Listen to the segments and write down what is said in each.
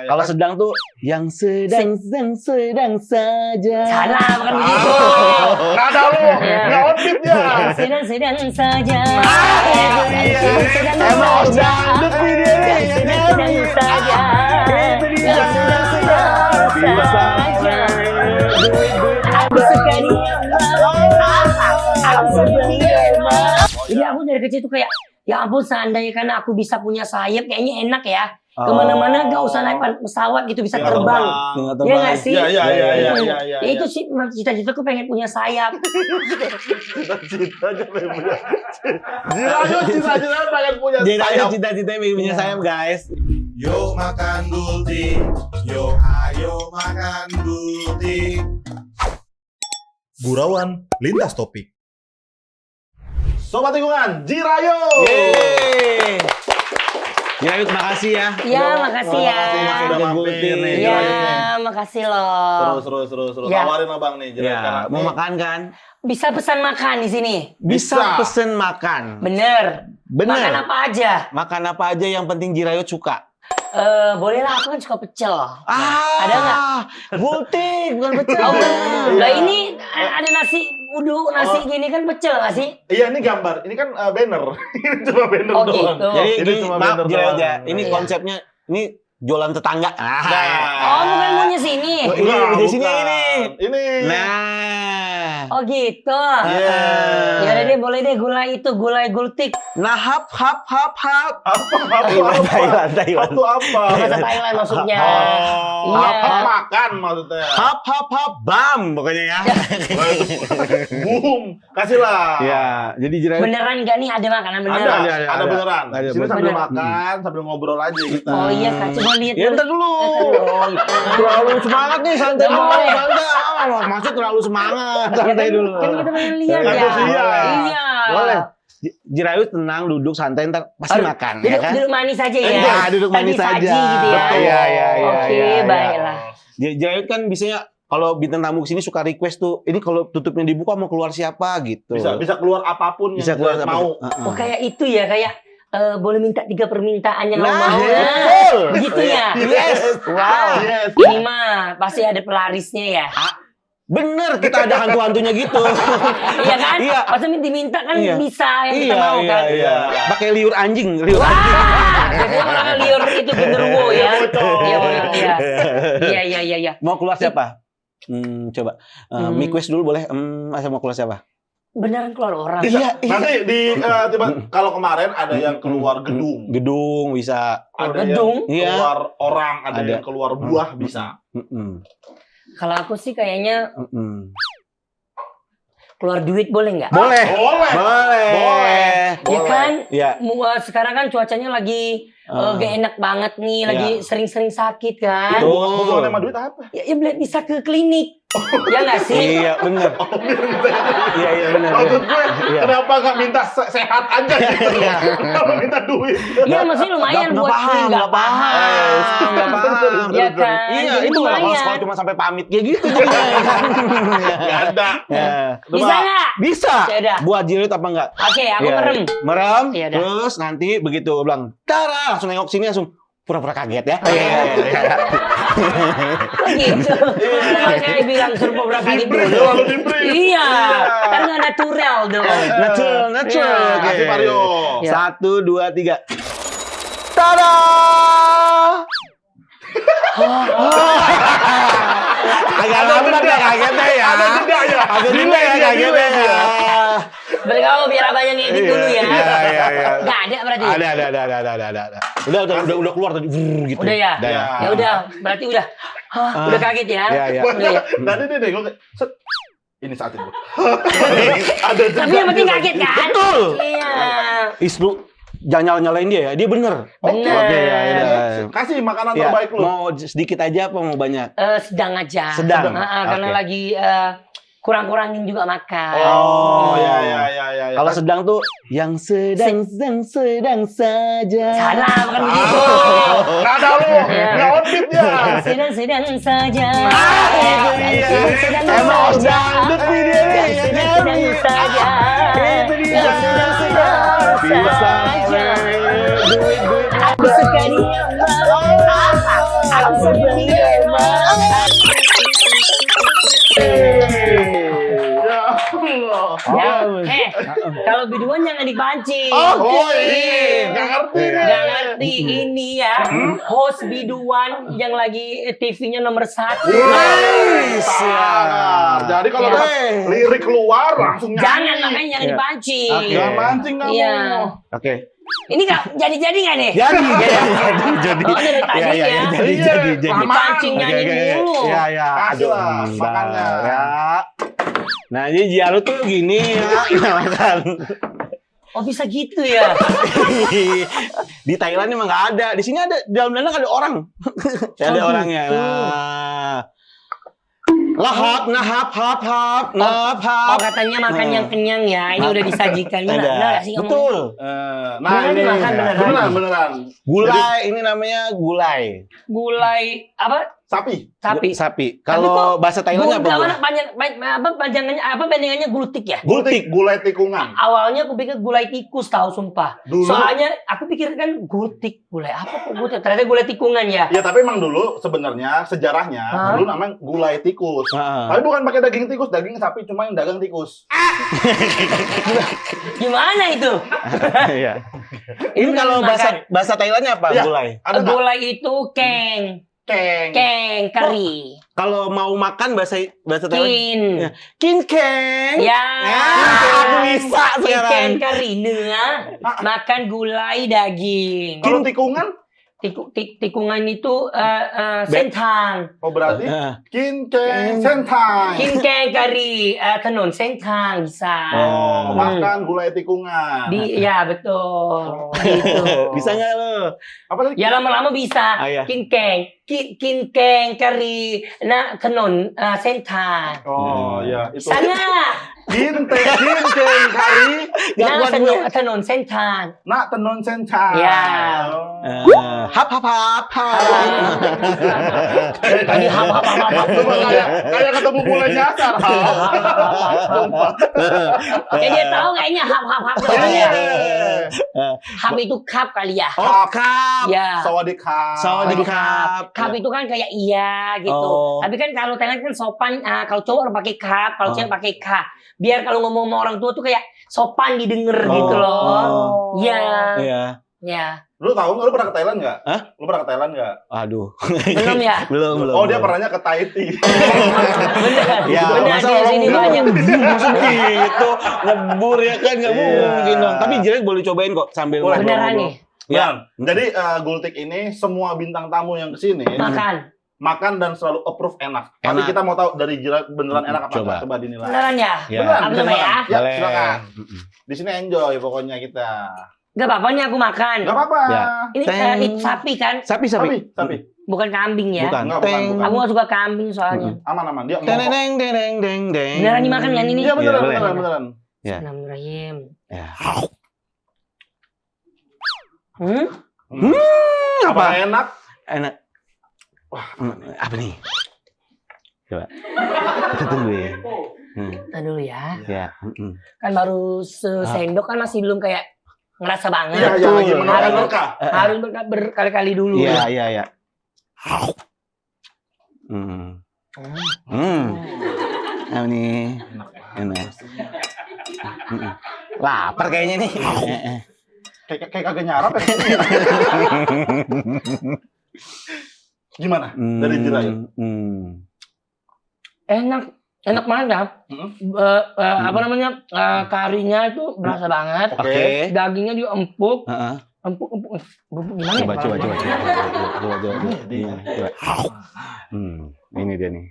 Kalau sedang tuh yang sedang saja. Salah, bukan begitu. Nggak ada lu, nggak on beat ya. Sedang saja. Emang dangdut nih dia nih. Sedang saja. Sedang saja. Aku suka dia. Aku suka dia. Jadi aku dari kecil tuh kayak, ya ampun seandainya kan aku bisa punya sayap, kayaknya enak ya. Kemana-mana gak usah naik pesawat gitu, bisa terbang. Iya gak sih? Iya. Ya itu sih cita-citaku pengen punya sayap. Cita-cita aja pengen punya. Jirayo cita-cita pengen punya sayap. Cita-cita pengen punya sayap, guys. Yuk makan gultik, yuk ayo makan gultik. Gurauan lintas topik. Sobat Lingkungan, Jirayo. Yeay. Jirayo, terima kasih ya. Iya, makasih ya. Sudah mampir nih. Iya, makasih loh. Seru. Ya. Tawarin abang nih. Ya, mau makan kan? Bisa pesan makan di sini. Bisa. Pesen makan. Bener. Makan apa aja? Makan apa aja yang penting Jirayo suka. Boleh lah, aku kan suka pecel. Ada nggak? Gultik, bukan pecel. Oh, lah ini ada nasi uduk, nasi gini kan pecel nggak sih? Iya, ini gambar. Ini kan banner. Ini cuma banner Oh, doang. gitu. Jadi Ini gini, cuma maaf banner Jirayo doang. aja. Ini Iya. konsepnya, ini jualan tetangga. Oh, bukan maunya sini. Ini Enggak, di sini bukan. ini. Ini. Nah. Oh gitu. Iya. Ya udah deh, boleh deh gulai itu, gulai gultik. Nah, hap. Apa? Thailand. Itu apa? Bahasa Thailand maksudnya. Oh, Iya. apa makan maksudnya? Hap, bam pokoknya ya. Boom, kasihlah. Ya, jadi Jirayo. Beneran nggak nih ada makanan beneran? Ada beneran. Ada Sini beneran. sambil Beneran. makan, sambil ngobrol aja kita. Oh iya kak, coba lihat Ya ntar dulu. Terlalu semangat nih, santai Nggak dulu. boleh. Santai. Maksud terlalu semangat. Santai dulu. Kan kita pengen lihat Kan ya. kasihan. Iya. Boleh. Jirayo tenang, duduk santai, ntar pasti makan, ya kan? Duduk manis aja ya. Iya, duduk manis Saji-saji aja. gitu ya. Betul. Iya. Oke, baiklah. Jirayo kan biasanya kalau bintang tamu kesini suka request tuh, ini kalau tutupnya dibuka mau keluar siapa gitu. Bisa keluar apapun Bisa yang keluar kita apa- mau. Oh kayak itu ya, kayak boleh minta 3 permintaan yang Nah, mau. betul. Begitu ya. Yes. Wow. Yes. Ini mah pasti ada pelarisnya ya. Bener, kita ada hantu-hantunya gitu. Iya kan? Iya. Pasti diminta kan Iya. bisa yang kita mau kan. Iya. Pakai liur anjing, liur Wah, anjing. jadi orang liur itu genderuwo ya. Bocor. Iya. Iya. Mau keluar siapa? Coba. Request dulu boleh. Masa mau keluar siapa? Beneran keluar orang. Iya. Nanti di kalau kemarin ada yang keluar gedung, Gedung bisa. ada Gedung? yang keluar orang, ada Ada. yang keluar buah bisa. Kalau aku sih kayaknya keluar duit boleh nggak? Boleh. Boleh. Ya kan? Iya. Sekarang kan cuacanya lagi gak enak banget nih, lagi sering-sering sakit kan. Betul. Hubungannya sama duit apa? Ya bisa ke klinik. Ya nggak sih? Iya, bener. Iya, bener. Maksud gue, Iya. kenapa nggak minta sehat aja gitu? Kenapa minta duit? Iya maksudnya lumayan Nggak buat paham, nggak paham. Iya kan? Iya, Jadi itu kalau lumayan. sekolah cuma sampai pamit kayak gitu jadinya. Nggak ada. Ya. Bisa nggak? Bisa. Ya udah. Buat jirit apa enggak? Oke, aku Iya. merem. Merem. Iya, dah. Terus nanti begitu bilang, "Tara," langsung nengok sini langsung pura-pura kaget ya. Iya. Oh gitu. Makanya bilang suruh pura kaget dulu. Selalu di-brief. Iya. Kan nggak natural dong. Natural. Iya. Oke. Kasih Mario. Iya. 1, 2, 3. Tada! Agak lambat ya kagetnya ya. Ada jeda ya. Agak jeda ya kagetnya ya. Berarti kamu biar abangnya ngedit dulu ya. Iya. Nggak ada berarti. Ada. Udah keluar tadi. Gitu. Udah ya? Udah ya. Ya udah, berarti udah. Udah kaget ya. Iya. Udah ya. Tadi deh, gue set. Ini saatnya gue. Ada jeda. Tapi yang penting kaget kan? Betul. Iya. Islu jangan nyalain dia ya. Dia bener. Bener. Oke ya. Kasih makanan Ya, terbaik lu. mau sedikit aja apa mau banyak? Sedang aja. Sedang. Karena Oke. lagi kurang-kurangin juga makan. Oh, ya. Kalau sedang tuh yang sedang saja. Salah, bukan begitu. Nggak ada lu, nggak on beat ya. Sedang saja. Emang dangdut nih dia nih. Sedang saja. Sedang saja. Aku suka dia. Aku setia mah. Ya Allah. Ya, kalau biduan jangan dipancing. Oke. Nggak ngerti nih. Nggak ngerti ini ya. Host biduan yang lagi TV-nya nomor 1. Sangar. Jadi kalau Ya. udah lirik keluar langsung nyanyi. Jangan makanya jangan Iya. dipancing. Oke. Jangan mancing kamu. Iya. Oke. Ini nggak jadi nggak nih? Jadi. Oh, dari tadi Iya, iya, ya. jadi. Dipancing Oke, nyanyi mulu. Ya, ya. Kasih lah, bentar, makannya. Ya. Nah, ini Jialu tuh gini ya. Makan. Oh bisa gitu ya? Di Thailand emang nggak ada. Di sini ada. Di dalam danang ada orang. Ada Oh, orangnya. gitu. Nah. Lahap, nahap, hap, hap, nahap, Oh hap. katanya makan yang kenyang ya. Ini udah disajikan. Benar Ada. nggak sih ngomong? Betul. Nah Beneran ini dimakan, beneran. beneran. Gulai, ini namanya gulai. Gulai apa? Sapi. Sapi. Sapi. Tapi Kalau kok bahasa Thailand apa? Gulai panjangannya apa bandingannya gulutik ya? Gultik. Gulai tikungan. Awalnya aku pikir gulai tikus tahu sumpah. Dulu. Soalnya aku pikir kan gultik, gulai apa kok gultik? Ternyata gulai tikungan ya. Ya tapi emang dulu sebenarnya sejarahnya Hah? dulu namanya gulai tikus. Ah. Tapi bukan pakai daging tikus, daging sapi cuma yang dagang tikus. Gimana itu? Iya. Ini kalau bahasa Thailandnya apa? Iya. Gulai. Ada nggak? Gulai itu keng, Keng. keng kari, Kalau mau makan bahasa Thailand. kin. Ya. Kin keng. Ya, aku bisa chicken sekarang. kari นื้อ, makan gulai daging. Kalau tikungan, Tikungan itu sentang. oh berarti Ah. kin keng sentai. Kin keng kari tenon sentang bisa. Oh, makan gulai tikungan. Ya betul. Gitu. Bisa nggak lo? Apa tadi? Ya lama-lama bisa. Ah, iya. Kin keng kari na tenon sentang. Oh, ya itu. Sana. Kin keng kari, Nggak Na kuat gue. tenon sentang. nak tenon sentai. Ya. Oh. Hap hap hap hap. Tadi hap. Itu mah kayak ketemu gulai nyasar. Sumpah. Kayak dia tahu kayaknya hap. Iya. Hap itu kap kali ya. Oh, kap. Ya. Sawadee krap. Sawadee krap. Kap itu kan kayak iya gitu. Oh. Tapi kan kalau Thailand kan sopan. Kalau cowok orang pakai kap, kalau Oh. cewek pakai ka. Biar kalau ngomong sama orang tua tuh kayak sopan didengar Oh. gitu loh. Oh. Iya. Iya. Ya. Lu tahu nggak? Lu pernah ke Thailand nggak? Hah? Lu pernah ke Thailand nggak? Aduh. Belum ya? Belum. Oh, dia pernahnya ke Tahiti. Bener. Ya, Bener masa di orang sini bilang, banyak. Masuk gitu, ngebur ya kan nggak Iya. mungkin dong. Tapi Jiren boleh cobain kok sambil Boleh. Beneran ngobrol-ngobrol. nih. Ya. Jadi Gultik ini semua bintang tamu yang kesini makan dan selalu approve enak. Tapi Enak. kita mau tahu dari Jiran beneran enak apa Coba. enggak? Coba dinilai. Beneran ya? Ya. Beneran, Aku bisa coba ya. makan. Ya, Boleh. silakan. Mm-mm. Di sini enjoy pokoknya kita. Gak apa-apa nih aku makan. Enggak apa-apa. Ya. Ini Teng. itu sapi kan? Sapi. Sapi. Bukan kambing ya? Bukan. Enggak, bukan. Aku gak suka kambing soalnya. Aman-aman dia mau. Deng deng deng deng. Beneran dimakan kan ini? Iya beneran, Iya, boleh. beneran. Ya. Bismillahirrahmanirrahim. Ya. Apa enak? Enak. Wah, apa nih? Coba. Kita tunggu ya. Kita dulu ya. Ya. Kan baru sesendok kan masih belum kayak ngerasa banget. Iya, iya, lagi Betul. berkah. Harus berkali-kali dulu. Iya, iya, iya. Nah, nih. Enak. Lapar kayaknya nih. Kayak kagak nyarap ya. Gimana? Dari Jira ya? Enak banget ya. Apa namanya? Karinya itu berasa banget. Oke. Dagingnya juga empuk. Heeh. Empuk gimana ya? Coba. Iya, coba. Ini dia nih.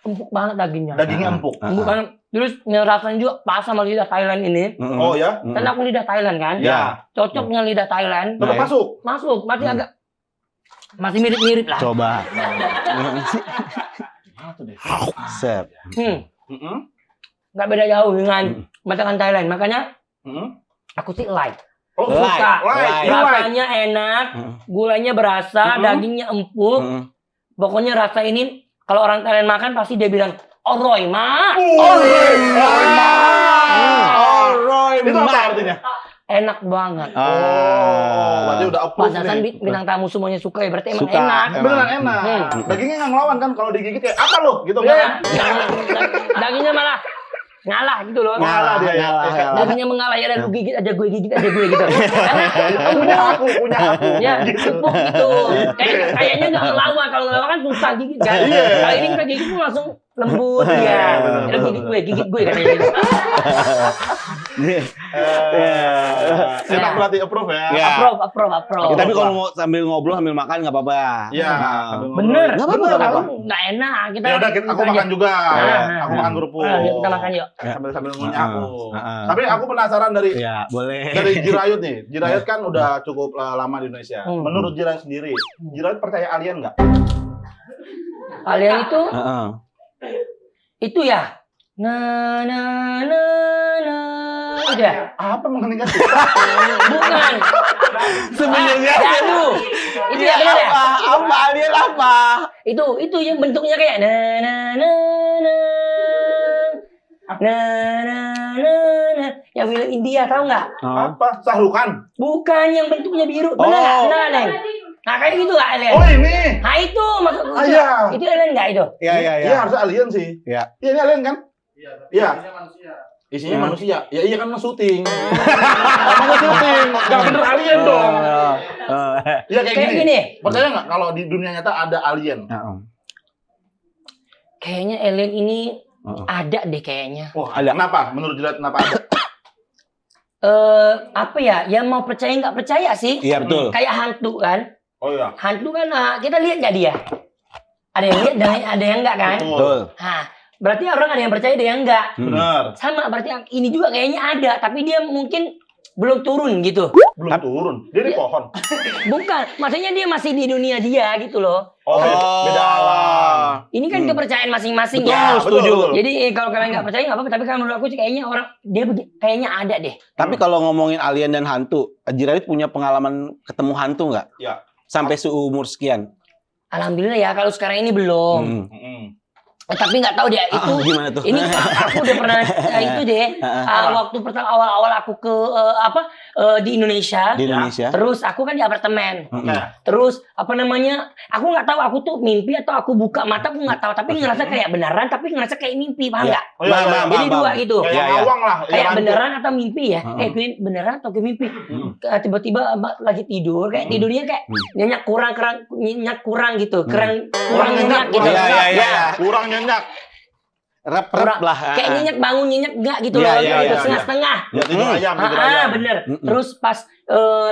Empuk banget dagingnya. Dagingnya empuk. Empuk banget. Terus rasanya juga pas sama lidah Thailand ini. Oh ya? Kan aku lidah Thailand kan? Ya. Cocoknya lidah Thailand. Tetap masuk. Masuk, masih mirip-mirip lah. Coba. Sep. Nggak beda jauh dengan masakan Thailand. Makanya aku sih like. Oh, Like. suka. Like. Rasanya enak, gulanya berasa, dagingnya empuk. Pokoknya rasa ini kalau orang Thailand makan pasti dia bilang oroy ma. Oroy. Itu apa artinya? enak banget. Berarti udah approve Pantesan nih. bintang tamu semuanya suka ya, berarti emang Suka. enak. Beneran enak. Dagingnya nggak ngelawan kan kalau digigit kayak apa lo gitu Iya. kan? Dagingnya malah ngalah gitu loh. Ngalah dia ya. Dagingnya mengalah ya, ada lu gigit aja gue gigit aja gue gitu. Punya aku. Ya, empuk gitu. Kayaknya nggak ngelawan, kalau ngelawan kan susah gigit kan. Iya. Kalau ini kita gigit tuh langsung lembut ya. Udah gigit gue katanya gitu. Enak berarti approve ya. Ya. Approve. Tapi kalau mau sambil ngobrol sambil makan nggak apa-apa. Iya. Bener. Nggak apa-apa, nggak apa-apa. Nggak enak. Kita Ya udah aku makan juga. Nah. Aku makan kerupuk. Ayo kita makan yuk. Sambil ngunyah aku. Heeh. Tapi aku penasaran dari Ya, boleh. Jirayut nih. Jirayut kan udah cukup lama di Indonesia. Menurut Jirayut sendiri, Jirayut percaya alien nggak? Kalian itu Heeh. itu ya. Udah. Apa mengenai kita? Bukan. Sebenarnya Jadu. Itu ya benar ya? Apa alien apa? Itu yang bentuknya kayak yang film India tahu nggak? Apa? Sahrukan? Bukan yang bentuknya biru, benar nggak? Oh. Nah, Neng. Nah kayak gitu nggak alien? Oh ini. Nah itu maksudku. Iya. Itu alien nggak itu? Iya, iya, Iya iya. harusnya alien sih. Iya. Iya ini alien kan? Iya. Isinya manusia. Ya iya kan syuting. Emang syuting. Gak bener alien dong. Iya kayak Kayak gini. gini. Percaya nggak kalau di dunia nyata ada alien? Kayaknya alien ini ada deh kayaknya. Wah Ada. Kenapa? Menurut Jilat kenapa ada? Apa ya? Yang mau percaya nggak percaya sih? Iya, betul. Kayak hantu kan? Oh iya. Hantu kan kita lihat nggak dia? Ada yang lihat dan ada yang enggak kan? Betul. Nah, berarti orang ada yang percaya ada yang enggak. Benar. Sama berarti yang ini juga kayaknya ada, tapi dia mungkin belum turun gitu. Belum turun. Dia di pohon. Bukan, maksudnya dia masih di dunia dia gitu loh. Oh, beda alam. Ini kan kepercayaan masing-masing Betul, ya. setuju. Jadi kalau kalian nggak percaya nggak apa-apa, tapi kalau menurut aku sih kayaknya orang dia kayaknya ada deh. Tapi kalau ngomongin alien dan hantu, Jirayut punya pengalaman ketemu hantu nggak? Ya. Sampai seumur sekian. Alhamdulillah ya, kalau sekarang ini belum. Tapi nggak tahu deh itu. Gimana tuh? Ini aku udah pernah itu deh. Waktu pertama awal-awal aku ke di Indonesia. Di Indonesia. Terus aku kan di apartemen. Nah, Terus apa namanya? Aku nggak tahu aku tuh mimpi atau aku buka mata aku nggak tahu. Tapi ngerasa kayak beneran. Tapi ngerasa kayak mimpi, paham nggak? Oh, iya, iya. Jadi dua gitu. kayak Iya, iya. ngawang lah. Kayak rancu. beneran atau mimpi ya? Gue beneran atau gue mimpi? Tiba-tiba lagi tidur, kayak tidurnya kayak nyenyak kurang gitu, kurang nyenyak gitu. Iya, iya, iya. Kurang nyenyak. Rep-rep lah. Kayak nyenyak bangun nyenyak enggak gitu Iya, loh, iya, gitu iya, setengah-setengah. Ya tidur ayam, tidur ayam. Bener. Terus pas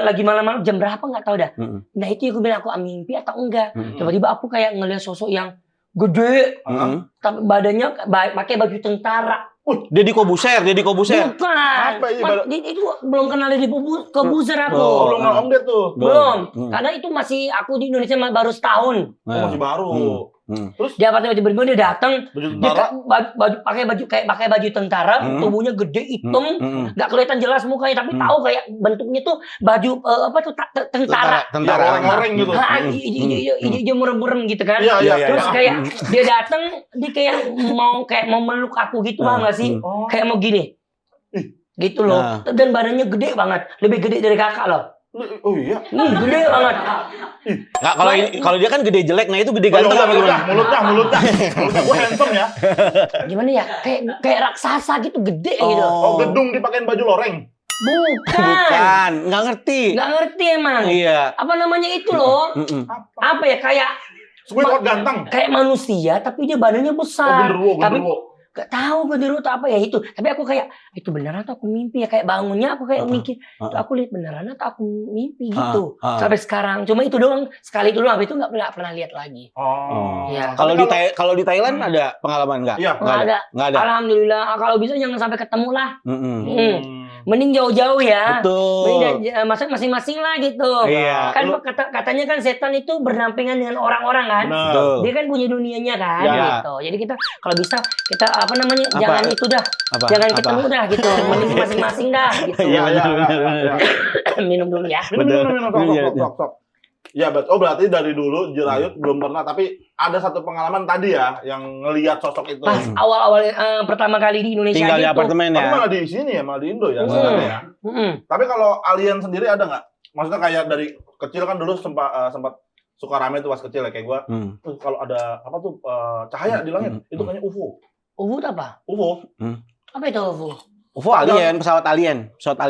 lagi malam-malam jam berapa nggak tahu dah. Nah itu yang gue bilang aku mimpi atau enggak. Tiba-tiba aku kayak ngeliat sosok yang gede, tapi badannya pakai baju tentara. Deddy Kobuser. Bukan. Apa ini? Itu belum kenal Deddy Kobuser aku. Oh, Belum Om Ded tuh. Belum. Karena itu masih aku di Indonesia baru setahun. Oh, masih baru. Dia tiba-tiba dia datang, Baju dia tentara. pakai baju tentara, tubuhnya gede hitam, nggak kelihatan jelas mukanya, tapi tahu kayak bentuknya tuh baju tentara. Ya, orang-orang gitu. Hijau murem-murem gitu kan. Iya, iya, Terus iya. kayak dia datang, dia kayak mau meluk aku gitu, paham nggak sih? Kayak mau gini, gitu loh. Nah. Dan badannya gede banget, lebih gede dari kakak loh. Oh iya. Gede banget. Nggak, kalau dia kan gede jelek, nah itu gede Oh, ganteng apa gimana? mulutnya. Mulutnya gue handsome ya. Gimana ya? Kayak raksasa gitu, gede gitu. Oh, gedung dipakein baju loreng. Bukan. Nggak ngerti. Nggak ngerti emang. Iya. Apa namanya itu loh? Apa ya? Squidward ganteng. Kayak manusia tapi dia badannya Oh, besar. genderuwo. Tapi gak tahu genderuwo atau apa ya itu. Tapi aku kayak itu beneran atau aku mimpi ya? Kayak bangunnya aku kayak mikir, itu aku lihat beneran atau aku mimpi gitu. Sampai sekarang. Cuma itu doang, sekali itu doang. Habis itu nggak pernah lihat lagi. Oh. Iya. Kalau di Thailand ada pengalaman nggak? Iya. Nggak ada. Nggak ada. Alhamdulillah. Kalau bisa jangan sampai ketemu lah. Mm-mm. Mending jauh-jauh ya. Betul. Masing-masing lah gitu. Iya. Kan katanya kan setan itu berdampingan dengan orang-orang kan. Benar. Betul. Dia kan punya dunianya kan Ya. gitu. Jadi kita kalau bisa kita jangan itu dah. Apa? Jangan Apa? ketemu dah gitu. Mending masing-masing dah gitu. Iya, Iya, benar, iya, benar, iya. Minum dulu ya. Minum. Iya, iya. Sok. Ya, berarti dari dulu Jirayut belum pernah, tapi ada satu pengalaman tadi ya yang ngelihat sosok itu. Pas awal-awal pertama kali di Indonesia Tinggal di gitu. apartemen Tapi ya. malah di sini ya, malah di Indo ya sebenarnya ya. Tapi kalau alien sendiri ada nggak? Maksudnya kayak dari kecil kan dulu sempat suka rame tuh pas kecil ya kayak gua. Kalau ada apa tuh cahaya di langit, itu kayaknya UFO. UFO itu apa? UFO. Apa itu UFO? UFO alien, pesawat alien Pesawat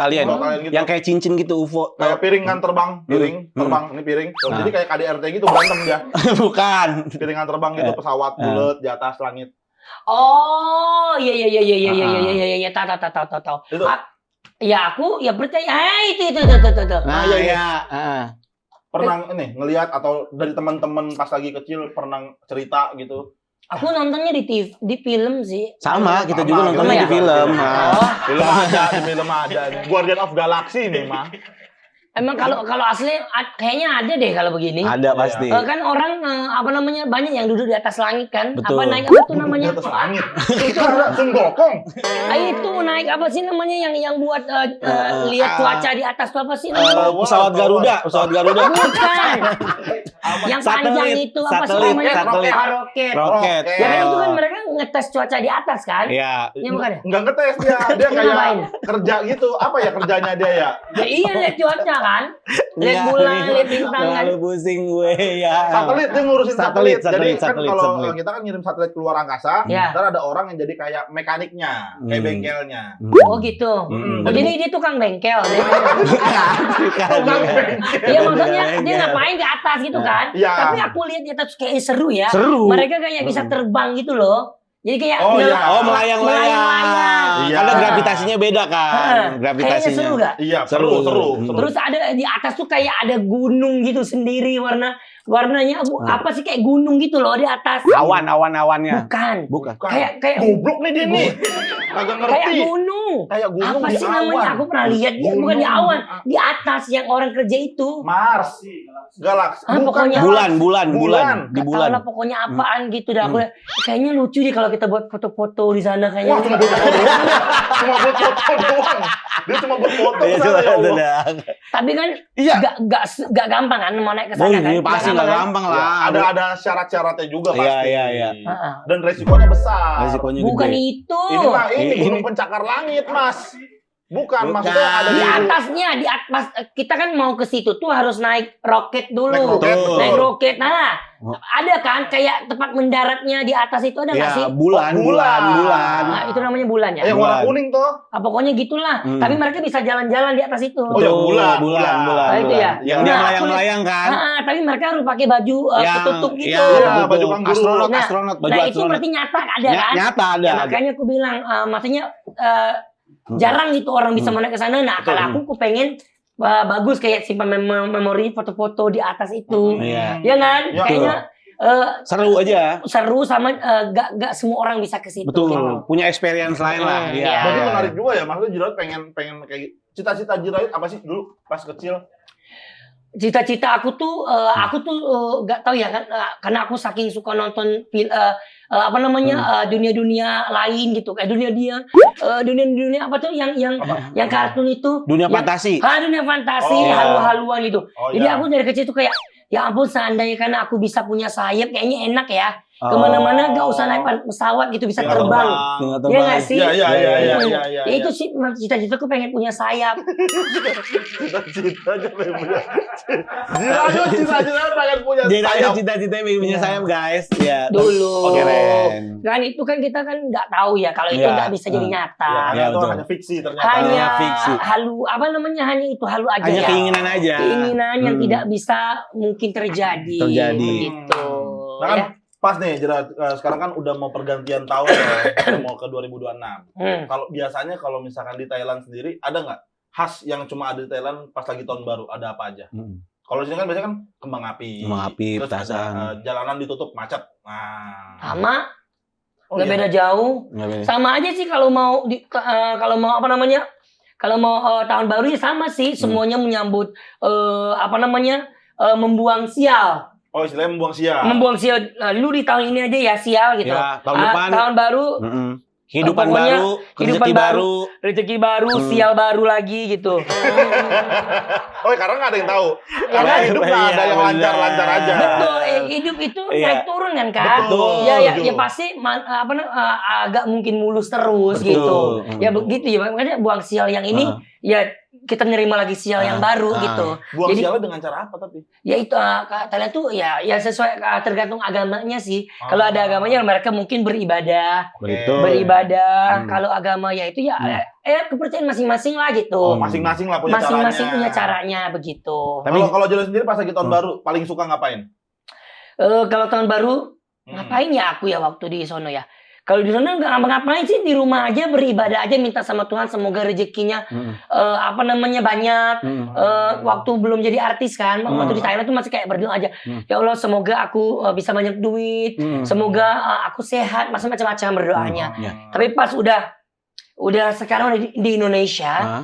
alien gitu. Yang kayak cincin gitu UFO. Kayak piring kan terbang, terbang, ini piring. Jadi kayak KDRT gitu berantem dia. Bukan. Piringan terbang gitu, pesawat bulat di atas langit. Oh, iya, tahu. Itu. Ya aku ya percaya. Itu. Nah, iya. Pernah Pernah ngelihat atau dari teman-teman pas lagi kecil pernah cerita gitu. Aku nontonnya di TV, di film sih. sama, kita Sama, juga nontonnya gitu di ya? film. Oh, Film ada. Guardian of Galaxy nih, mah. emang kalau asli kayaknya ada deh kalau begini. Ada pasti. Kan orang banyak yang duduk di atas langit kan? Betul. Apa naik apa tuh Di namanya? atas langit. Itu ada Sunggokong. Itu naik apa sih namanya yang buat lihat cuaca di atas tuh apa sih namanya? Pesawat Garuda. Bukan. Yang panjang itu apa sih Satelit, namanya? satelit. Roket. Roket. Ya kan itu kan mereka ngetes cuaca di atas kan? Iya. Ya bukan ya? Enggak ngetes dia kayak Ngapain? kerja gitu. Apa ya kerjanya dia ya? Ya iya lihat cuaca kan? Lihat bulan, lihat bintang kan? Terlalu pusing gue ya. Satelit dia ngurusin satelit. Jadi kan satelit. kalau kita kan ngirim satelit keluar angkasa, Ya. ntar ada orang yang jadi kayak mekaniknya, kayak bengkelnya. Oh gitu. Hmm. Oh, jadi dia tukang bengkel. Bukan. Iya maksudnya dia ngapain di atas gitu kan? Iya. Tapi aku lihat di atas kayak seru ya. Seru. Mereka kayak bisa terbang gitu loh. Jadi kayak Oh, iya. Oh, melayang-layang. Iya. Karena gravitasinya beda kan. Kayaknya Gravitasinya. seru gak? Iya, Seru. seru. Terus ada di atas tuh kayak ada gunung gitu sendiri warnanya apa sih kayak gunung gitu loh di atas. Awan-awannya. Bukan. Bukan. Kayak goblok nih dia nih. Kagak ngerti. kayak gunung. Kayak gunung Apa di sih awan. namanya? Aku pernah lihat dia bukan di awan, di atas yang orang kerja itu. Mars. Galaksi. Ah, Bukan pokoknya- Bulan. Di Gak bulan. tau lah pokoknya apaan gitu dah. Aku kayaknya lucu deh kalau kita buat foto-foto di sana kayaknya. Wah, cuma buat foto doang. Cuma buat foto doang. Dia cuma buat foto Iya, sana, ya Allah. Tapi kan Iya. gak gampang kan mau naik ke Oh, sana kan? ini pasti Nggak nggak gampang gampang lah. Ada syarat-syaratnya juga pasti. Iya. kan? Dan resikonya besar. Resikonya Bukan gede. itu. Ini mah ini Ini- gunung pencakar langit, Mas. Bukan, Bukan. maksudnya ada Di di atasnya, di atas kita kan mau ke situ tuh harus naik roket dulu. Naik roket, betul. Naik roket. Nah, ada kan kayak tempat mendaratnya di atas itu ada nggak sih? Ya, bulan. Nah, itu namanya bulan ya. yang warna kuning tuh. Ah, pokoknya gitulah. Tapi mereka bisa jalan-jalan di atas itu. Oh, ya, bulan. Ah, itu ya. Yang Nah, dia aku melayang-layang kan. tapi mereka harus pakai baju ketutup gitu. Iya, baju kanguru. Nah, astronot, baju Nah, itu astronot. berarti nyata ada kan? Nyata ada. Ya, makanya aku bilang, maksudnya jarang gitu orang bisa naik ke sana. Nah, kalau aku pengen bagus kayak simpan memori foto-foto di atas itu. Iya. Ya kan? Ya, Kayaknya Seru aja. seru sama gak semua orang bisa ke situ. Betul. Gitu. Punya experience lain lah. Iya. Berarti menarik juga ya, maksudnya Jirayut pengen kayak cita-cita Jirayut apa sih dulu pas kecil? Cita-cita aku tuh gak tahu ya kan karena aku saking suka nonton dunia-dunia lain gitu kayak dunia apa tuh yang kartun itu Dunia yang- fantasi. dunia fantasi Oh, iya. halu-haluan gitu. Oh, Jadi iya. aku dari kecil tuh kayak ya ampun seandainya kan aku bisa punya sayap kayaknya enak ya. Oh. Kemana-mana gak usah naik pesawat gitu bisa Iya, terbang. Tinggal Iya terbang. nggak sih? Iya. Ya itu sih cita-citaku pengen punya sayap. Cita-cita aja pengen punya. Jirayut cita-cita pengen punya Jadi ada sayap. cita-cita punya sayap guys. Ya. Dulu. Keren. Kan itu kan kita kan nggak tahu ya kalau itu Iya. nggak bisa jadi nyata. Ya, Iya, itu betul. hanya fiksi ternyata. Hanya fiksi. halu hanya itu halu aja Hanya ya. keinginan aja. Keinginan yang tidak bisa mungkin terjadi. Terjadi. Begitu. Nah kan Ya. pas nih Jirayut, sekarang kan udah mau pergantian tahun ya, udah mau ke 2026. Kalau biasanya kalau misalkan di Thailand sendiri ada nggak khas yang cuma ada di Thailand pas lagi tahun baru, ada apa aja? Kalau di sini kan biasanya kan kembang api. Kembang api, Terus petasan. ada, jalanan ditutup macet. Nah. Sama Oh, nggak iya. beda jauh. Nggak beda. Sama aja sih kalau mau apa namanya? Kalau mau tahun baru ya sama sih semuanya menyambut membuang sial. Oh, istilahnya membuang sial. Membuang sial lu di tahun ini aja ya sial gitu. Ya, tahun depan. Tahun baru Kehidupan Pokoknya baru, kehidupan rezeki baru. rezeki baru, sial baru lagi gitu. Oh, karena nggak ada yang tahu. Ya Karena kan? hidup nggak ada yang lancar-lancar aja. Betul, hidup itu Iya. naik turun kan Kak. Betul, Ya setuju. pasti agak mungkin mulus terus Betul. gitu. Ya begitu ya, makanya buang sial yang ini ya kita nerima lagi sial yang baru gitu. Buang Jadi- sialnya dengan cara apa tapi? Ya itu Thailand tuh ya sesuai tergantung agamanya sih. Kalau ada agamanya mereka mungkin beribadah, Betul. beribadah. Hmm. Kalau agama ya itu ya kepercayaan masing-masing lah gitu. Oh, masing-masing lah punya Masing-masing caranya. punya caranya begitu. Kalau Jalo sendiri pas lagi tahun baru paling suka ngapain? Kalau tahun baru ngapain ya aku ya waktu di sono ya. Kalau di sana nggak ngapa-ngapain sih, di rumah aja beribadah aja, minta sama Tuhan semoga rezekinya banyak. Waktu belum jadi artis kan, waktu di Thailand tuh masih kayak berdoa aja. Ya Allah semoga aku bisa banyak duit, semoga aku sehat, macam-macam berdoanya. Tapi pas udah sekarang di Indonesia,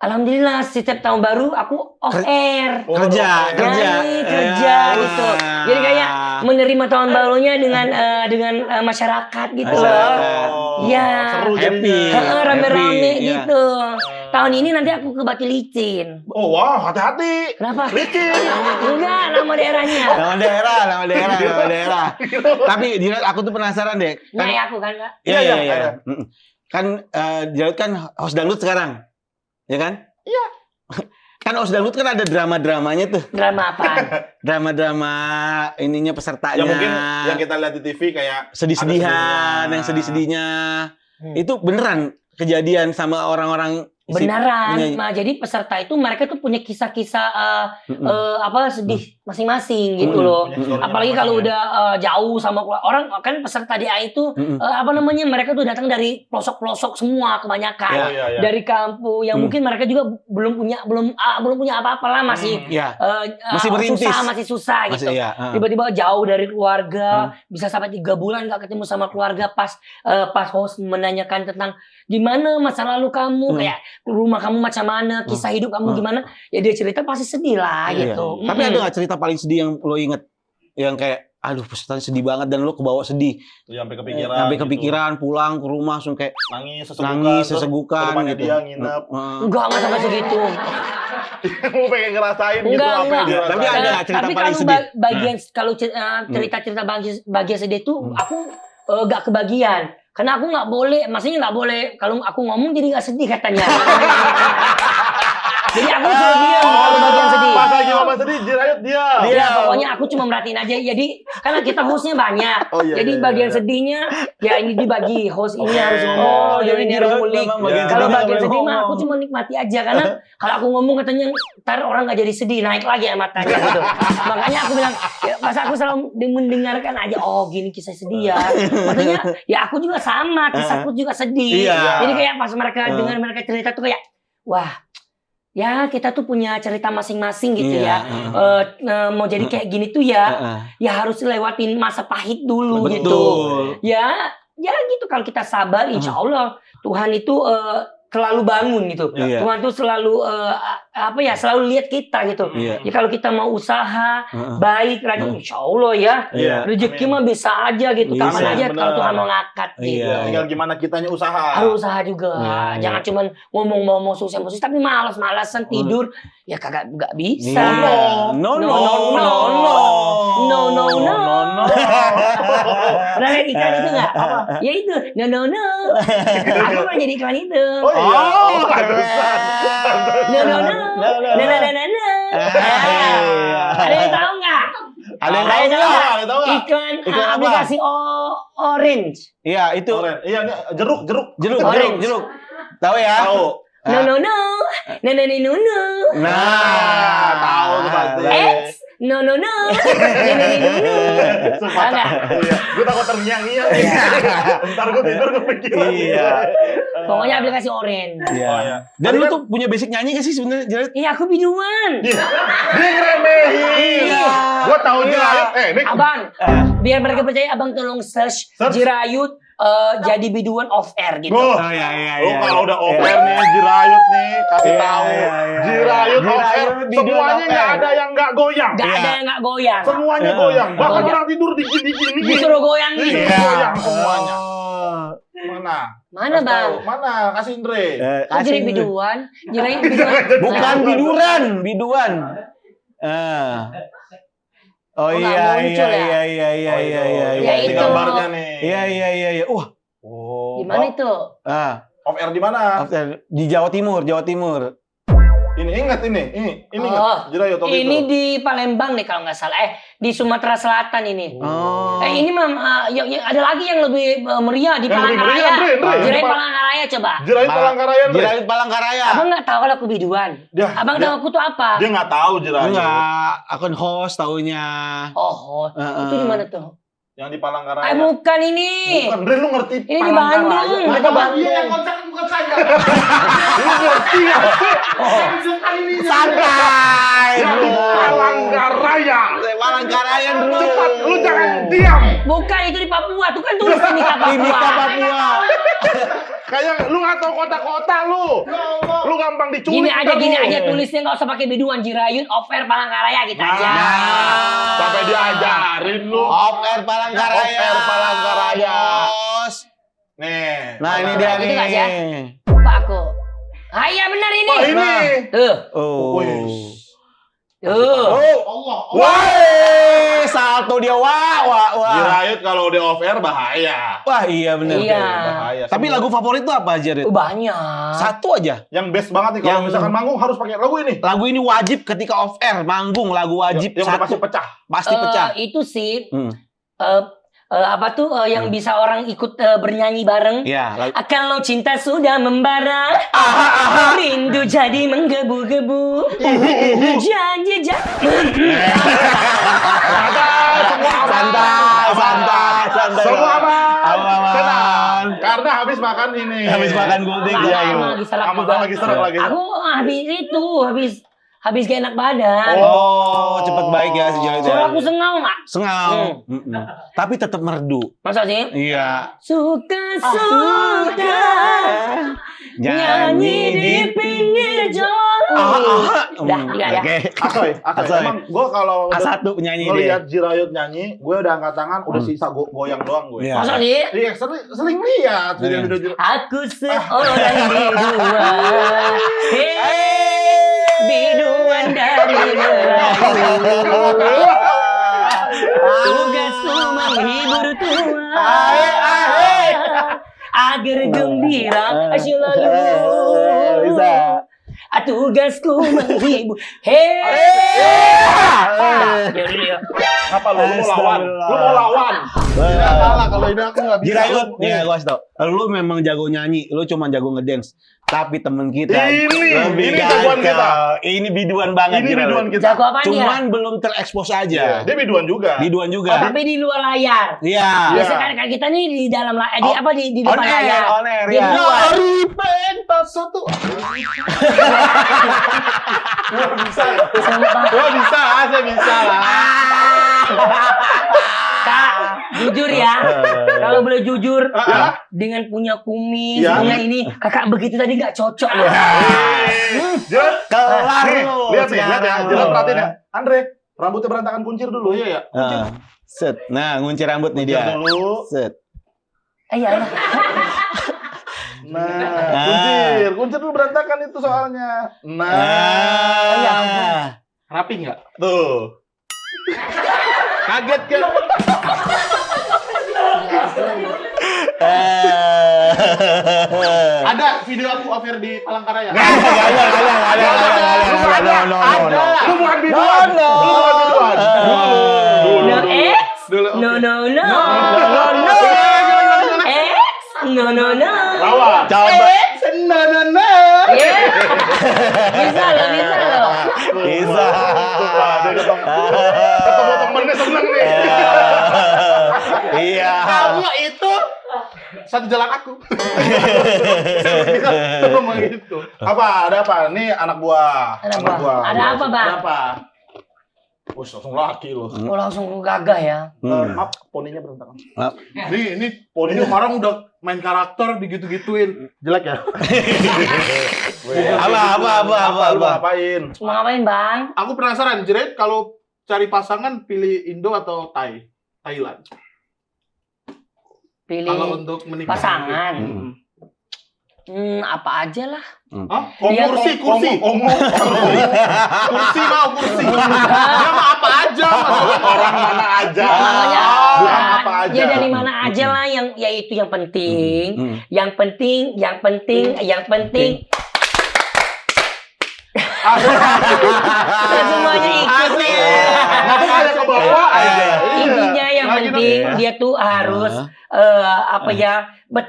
alhamdulillah setiap tahun baru aku off air. Kerja. Nyanyi, kerja gitu. Jadi kayak menerima tahun barunya dengan masyarakat gitu loh. Ya. Seru Happy. jadinya. Rame-rame Happy, iya. gitu. Tahun ini nanti aku ke Batu Licin. Oh wow, hati-hati. Kenapa? Enggak, nama daerahnya. Nama daerah. Tapi Jilat, aku tuh penasaran deh. Nyai aku kan, Kak. Iya. Kan Jilat kan host dangdut sekarang. Ya kan? Iya. Kan host dangdut kan ada drama-dramanya tuh. Drama apaan? Drama-drama ininya pesertanya. Ya mungkin yang kita lihat di TV kayak sedih-sedihan, yang sedih-sedihnya. Itu beneran kejadian sama orang-orang Beneran. Nah, jadi peserta itu mereka tuh punya kisah-kisah sedih masing-masing gitu loh. Apalagi kalau udah jauh sama orang kan peserta DA itu mereka tuh datang dari pelosok-pelosok semua kebanyakan. Iya. Dari kampung yang mungkin mereka juga belum punya apa-apa lah, masih masih merintis. masih susah gitu. Tiba-tiba jauh dari keluarga, bisa sampai 3 bulan nggak ketemu sama keluarga, pas host menanyakan tentang gimana masa lalu kamu, kayak rumah kamu macam mana, kisah hidup kamu gimana, ya dia cerita pasti sedih lah gitu. Tapi ada nggak cerita paling sedih yang lo inget? Yang kayak, aduh pesertanya sedih banget dan lo kebawa sedih. Ya, sampai kepikiran. Sampai kepikiran, pulang ke rumah langsung kayak nangis, sesegukan rumahnya gitu. dia nginep. Enggak sampai segitu. Mau pengen ngerasain gitu apa yang dia Tapi rasain. ada nggak cerita Tapi paling kalau sedih? bagian kalau cerita-cerita bagian sedih itu aku nggak kebagian. Karena aku nggak boleh, maksudnya nggak boleh kalau aku ngomong jadi nggak sedih katanya. Jadi aku suruh diam kalau bagian sedih. Pas lagi mama sedih, Jirayut dia. Ya, pokoknya aku cuma merhatiin aja. Jadi karena kita hostnya banyak. Oh, iya, jadi iya, bagian iya. sedihnya ya ini dibagi. Host ini harus ngomong, jadi ini Jirayut harus ngulik. memang bagian Kalau sedihnya bagian nggak sedih boleh mah aku ngomong. cuma nikmati aja, karena kalau aku ngomong katanya ntar orang nggak jadi sedih, naik lagi ya matanya gitu. Makanya aku bilang, ya, pas aku selalu mendengarkan aja, oh gini kisah sedih ya. Makanya ya aku juga sama, kisahku juga sedih. Iya. Jadi kayak pas mereka dengar mereka cerita tuh kayak, wah. Ya kita tuh punya cerita masing-masing gitu Iya. ya. Mau jadi kayak gini tuh ya harus lewatin masa pahit dulu gitu. Betul. Ya gitu, kalau kita sabar insya Allah Tuhan itu selalu bangun gitu. Iya. Tuhan tuh selalu selalu lihat kita gitu. Iya. Ya kalau kita mau usaha baik rajin insya Allah ya. Iya. Rezeki mah bisa aja gitu. Bisa, Kapan aja benar. kalau Tuhan mau ngangkat gitu. Iya. Tinggal gimana kitanya usaha. Harus usaha juga. Iya. Jangan cuman ngomong sukses tapi malas-malasan tidur. Ya kagak bisa. Iya. No. Pernah lihat iklan itu nggak? Apa? Ya itu. No. Aku pernah jadi iklan itu. Oh iya. Oh, pantesan. No. Ada yang tahu nggak? Ada yang Ada yang tahu nggak? Ada tahu nggak? Iklan Iklan apa? aplikasi Orange. Iya, itu Oren. Iya, ini jeruk. jeruk. Tahu ya? Tahu. No. Nah, tahu tuh pasti. X. No. Sumpah. Enggak. Iya. Gue takut terngiang-ngiang nih. Ntar gue tidur kepikiran. Iya. Pokoknya aplikasi Orange. Iya. Oh, iya. Dan Tadi lu kan- tuh punya basic nyanyi gak sih sebenarnya, Jared? Iya, aku biduan. Dia ngeremehin. Iya. Gue tahu Jirayut. Ini Abang, biar mereka percaya, abang tolong search Jirayut jadi biduan off air gitu. Oh, iya. lu kalau udah off-air nih, Jirayut nih, kasih Iya, tahu. iya. Jirayut off-air, Jirayut biduan semuanya nggak off-air. ada yang nggak goyang. Gak ada yang gak goyang. Semuanya goyang. Bahkan Goyang. orang tidur dikit-dikit nih. Disuruh goyang gitu. Iya. Goyang semuanya. Oh. Mana? Mana bang? Mana? Kasih Indre. Kok jadi biduan? Jirain biduan. Bukan biduan. Oh nggak iya muncul ya? iya. Ya, Ini itu. gambarnya nih. Iya. Wah, Oh. Gimana itu? Off air di mana? di Jawa Timur. Ini ingat ini Oh, ingat. Jirayut waktu ini itu. di Palembang nih kalau nggak salah. Di Sumatera Selatan ini. Oh. Ini ada lagi yang lebih meriah di Yang lebih Palangkaraya. meriah, Andre. Jirain Palangkaraya coba. Jirayut Palangkaraya, Andre. Jirayut Palangkaraya. Abang nggak tahu kalau aku biduan. Abang tahu aku tuh apa? Dia nggak tahu Jirayut. Enggak, akun host taunya. Oh, itu di mana tuh? Yang di Palangkaraya. Bukan ini. Bukan, Andre lu ngerti Ini di Bandung. Palangkaraya. Di Bandung. Dia yang kontak bukan saya. Lu ngerti ya? Santai. Yang di Palangkaraya. Palangkaraya dulu. Cepat, lu jangan diam. Bukan, itu di Papua. Tuh kan tulis Timika Timika Papua. Papua. Kayak lu nggak tahu kota-kota lu. Lu gampang diculik. Gini lu. aja tulisnya, nggak usah pakai biduan. Jirayut Offer Palangkaraya gitu aja. Sampai diajarin lu. Off air Palangkaraya. Off air Palangkaraya. Bos. Nih. Nah, ini dia Gitu nggak sih, ya? nih. Lupa aku. Iya benar ini. Oh, ini. Tuh. Oh. Wih. Tuh. Allah. Wah, salto dia wah. Jirayut kalau udah off air bahaya. Wah, iya benar. Iya. Bahaya. Tapi lagu favorit itu apa aja, Rit? Banyak. Satu aja. yang best banget nih kalau Yang- misalkan manggung harus pakai lagu ini. Lagu ini wajib ketika off air, manggung lagu wajib Yang udah pasti satu. pecah. Pasti pecah. Itu sih Hmm. apa tuh yang bisa orang ikut bernyanyi bareng. Iya, lagu. Kalau cinta sudah membara, rindu jadi menggebu-gebu. Janji Santai. Semua aman. Aman. Tenang. Karena habis makan ini. Habis makan gultik Iya, ya. emang lagi serak Sama juga. lagi serak lagi. Aku habis gak enak badan. Oh, cepet baik ya sejauh itu. Suara aku sengau nggak? Sengau. Tapi tetap merdu. Masa sih? Iya. Suka nyanyi di pinggir jalan. Udah, tiga ya. Oke. Asoy. Asoy. Emang gue kalau udah A1 penyanyi dia. ngeliat Jirayut nyanyi, gue udah angkat tangan, udah sisa goyang doang gue. Iya. Masa sih? Iya, sering lihat Iya. video-video Jirayut. Aku seorang biduan. Biduan dari Melayu. Tugasku menghibur Tuhan agar gembira selalu. Bisa. Tugasku menghibur. Apa lu mau lawan? Lu mau lawan? Tidak kalah kalau ini aku nggak bisa. Jirayut, nih gua kasih tau. Lu memang jago nyanyi, lu cuma jago ngedance. Tapi temen kita Ini jagoan kita. Ini biduan banget. Ini Jirayut. biduan kita. Jago apaan ya? Cuman belum terekspos Iya, aja. dia biduan juga. Biduan juga. Tapi di luar layar. Iya. Biasa kan kita nih di dalam di On depan air, layar. on air, Di ya. luar. Dari pentas satu. Sumpah. Gua bisa, saya bisa lah. Kak, jujur ya. Kalau boleh jujur, Ah. dengan punya kumis, Ya. punya ini, kakak begitu tadi nggak cocok loh. Jelas. Kelar Nih, lu. lihat nih, lihat ya. sekarang. Jelas perhatiin ya. Andre, rambutnya berantakan, kuncir dulu ya ya. Kuncir. Set. Nah, ngunci rambut nih dia. Kuncir dulu. Set. Iya. Nah, kuncir dulu berantakan itu soalnya. ya ampun. Nah. Rapi nggak? Tuh. Kaget kan? Ada video aku offer di Palangkaraya. Ada. Lu bukan biduan. Lu bukan biduan. No X, Dulu. no no no, No. X, no no no. Lawan. Coba. Iya. Bisa loh, bisa loh. Bisa. Tuh, Pak. Dia ketemu temennya seneng nih. Iya. Kamu itu satu jalan aku. Bisa ngomong gitu. Apa? Ada apa? Nih anak buah. Anak buah. Ada apa, Bang? Ada apa? Wih, langsung laki loh. Oh, langsung gagah ya. Maaf, poninya berantakan. Maaf. Ini poninya kemarin udah main karakter digitu-gituin. Jelek ya? Apa? Lu ngapain? Mau ngapain, Bang? Aku penasaran, Jeret, kalau cari pasangan pilih Indo atau Thailand? Pilih Kalau untuk menikah. pasangan. Apa aja lah. Hah? Kursi. Kursi mau kursi. Dia mah apa aja, maksudnya Orang mana aja. Namanya Bukan apa aja. ya dari mana aja lah yang yaitu yang penting. Yang penting. Semuanya ikut nih. Nanti ada ke bawah. Intinya yang Lagi penting dong. dia tuh harus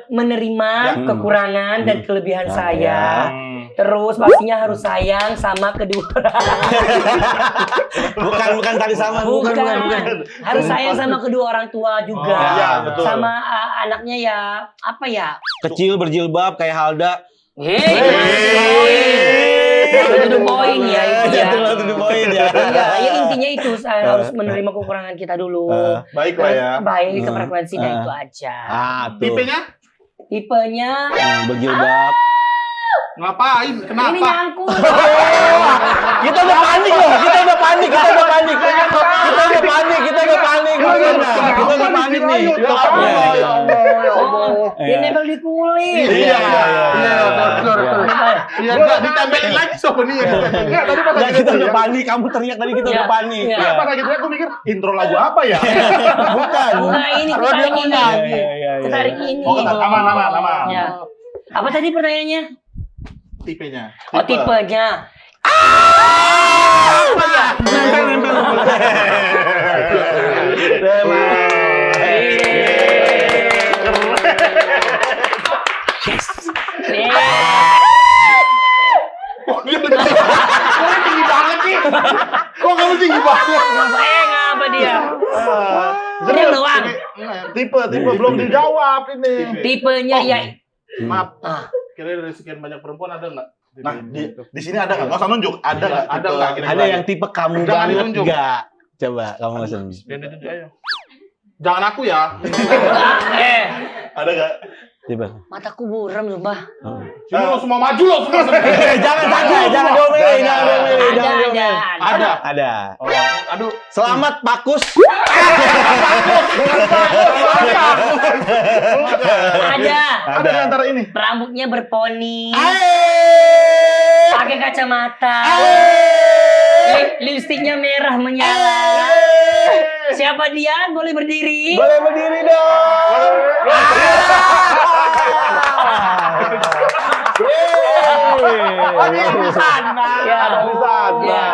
menerima kekurangan dan kelebihan saya. Terus pastinya harus sayang sama kedua orang. Bukan tadi sama. Bukan. Harus sayang sama kedua orang tua juga. Iya, betul. Sama anaknya ya apa ya? Kecil berjilbab kayak Halda. Itu poin ya itu ya. Itu poin ya. Iya, ya intinya itu saya harus menerima kekurangan kita dulu. Baiklah ya. Baik sefrekuensi dan itu aja. Tuh. Tipenya Berjilbab. Ngapain? ini Kenapa? nyangkut. Kita udah panik loh. Kita udah panik. Kita udah panik nih. Dia nempel di kulit. Iya, betul. Iya, enggak ditempelin lagi souvenir. Enggak, tadi pas Ya kita udah panik. Kamu teriak tadi kita udah panik. Iya. Pas lagi teriak aku mikir intro lagu apa ya? Bukan. Nah, ini Kalau dia mau nyanyi. kita hari ini. Oh, aman. Ya. Apa tadi pertanyaannya? Tipenya. Oh, tipenya. Kok dia tinggi banget sih? Kok kamu tinggi banget? Ngapa dia? Dia doang. Tipe belum dijawab ini. Tipenya ya. Maaf. Ah. Kira dari sekian banyak perempuan ada nggak? Nah, di sini ada nggak? Nggak usah nunjuk. Ada nggak? Ada tipe- nggak kira-kira? Ada yang tipe kamu Jangan banget ditunjuk. enggak? Coba kamu nggak usah. Yang ditunjuk aja. Jangan aku ya. Ada nggak? Coba. Mataku buram sumpah. Sini lo semua maju lo semua. Jangan diomelin. Ada. Aduh. Selamat Pakus. Ada. Ada di antara ini. Rambutnya berponi. Pakai kacamata. Lipstiknya merah menyala. Siapa dia? Boleh berdiri? Boleh berdiri dong. Ada di sana. Ya. Ada di sana. Ya.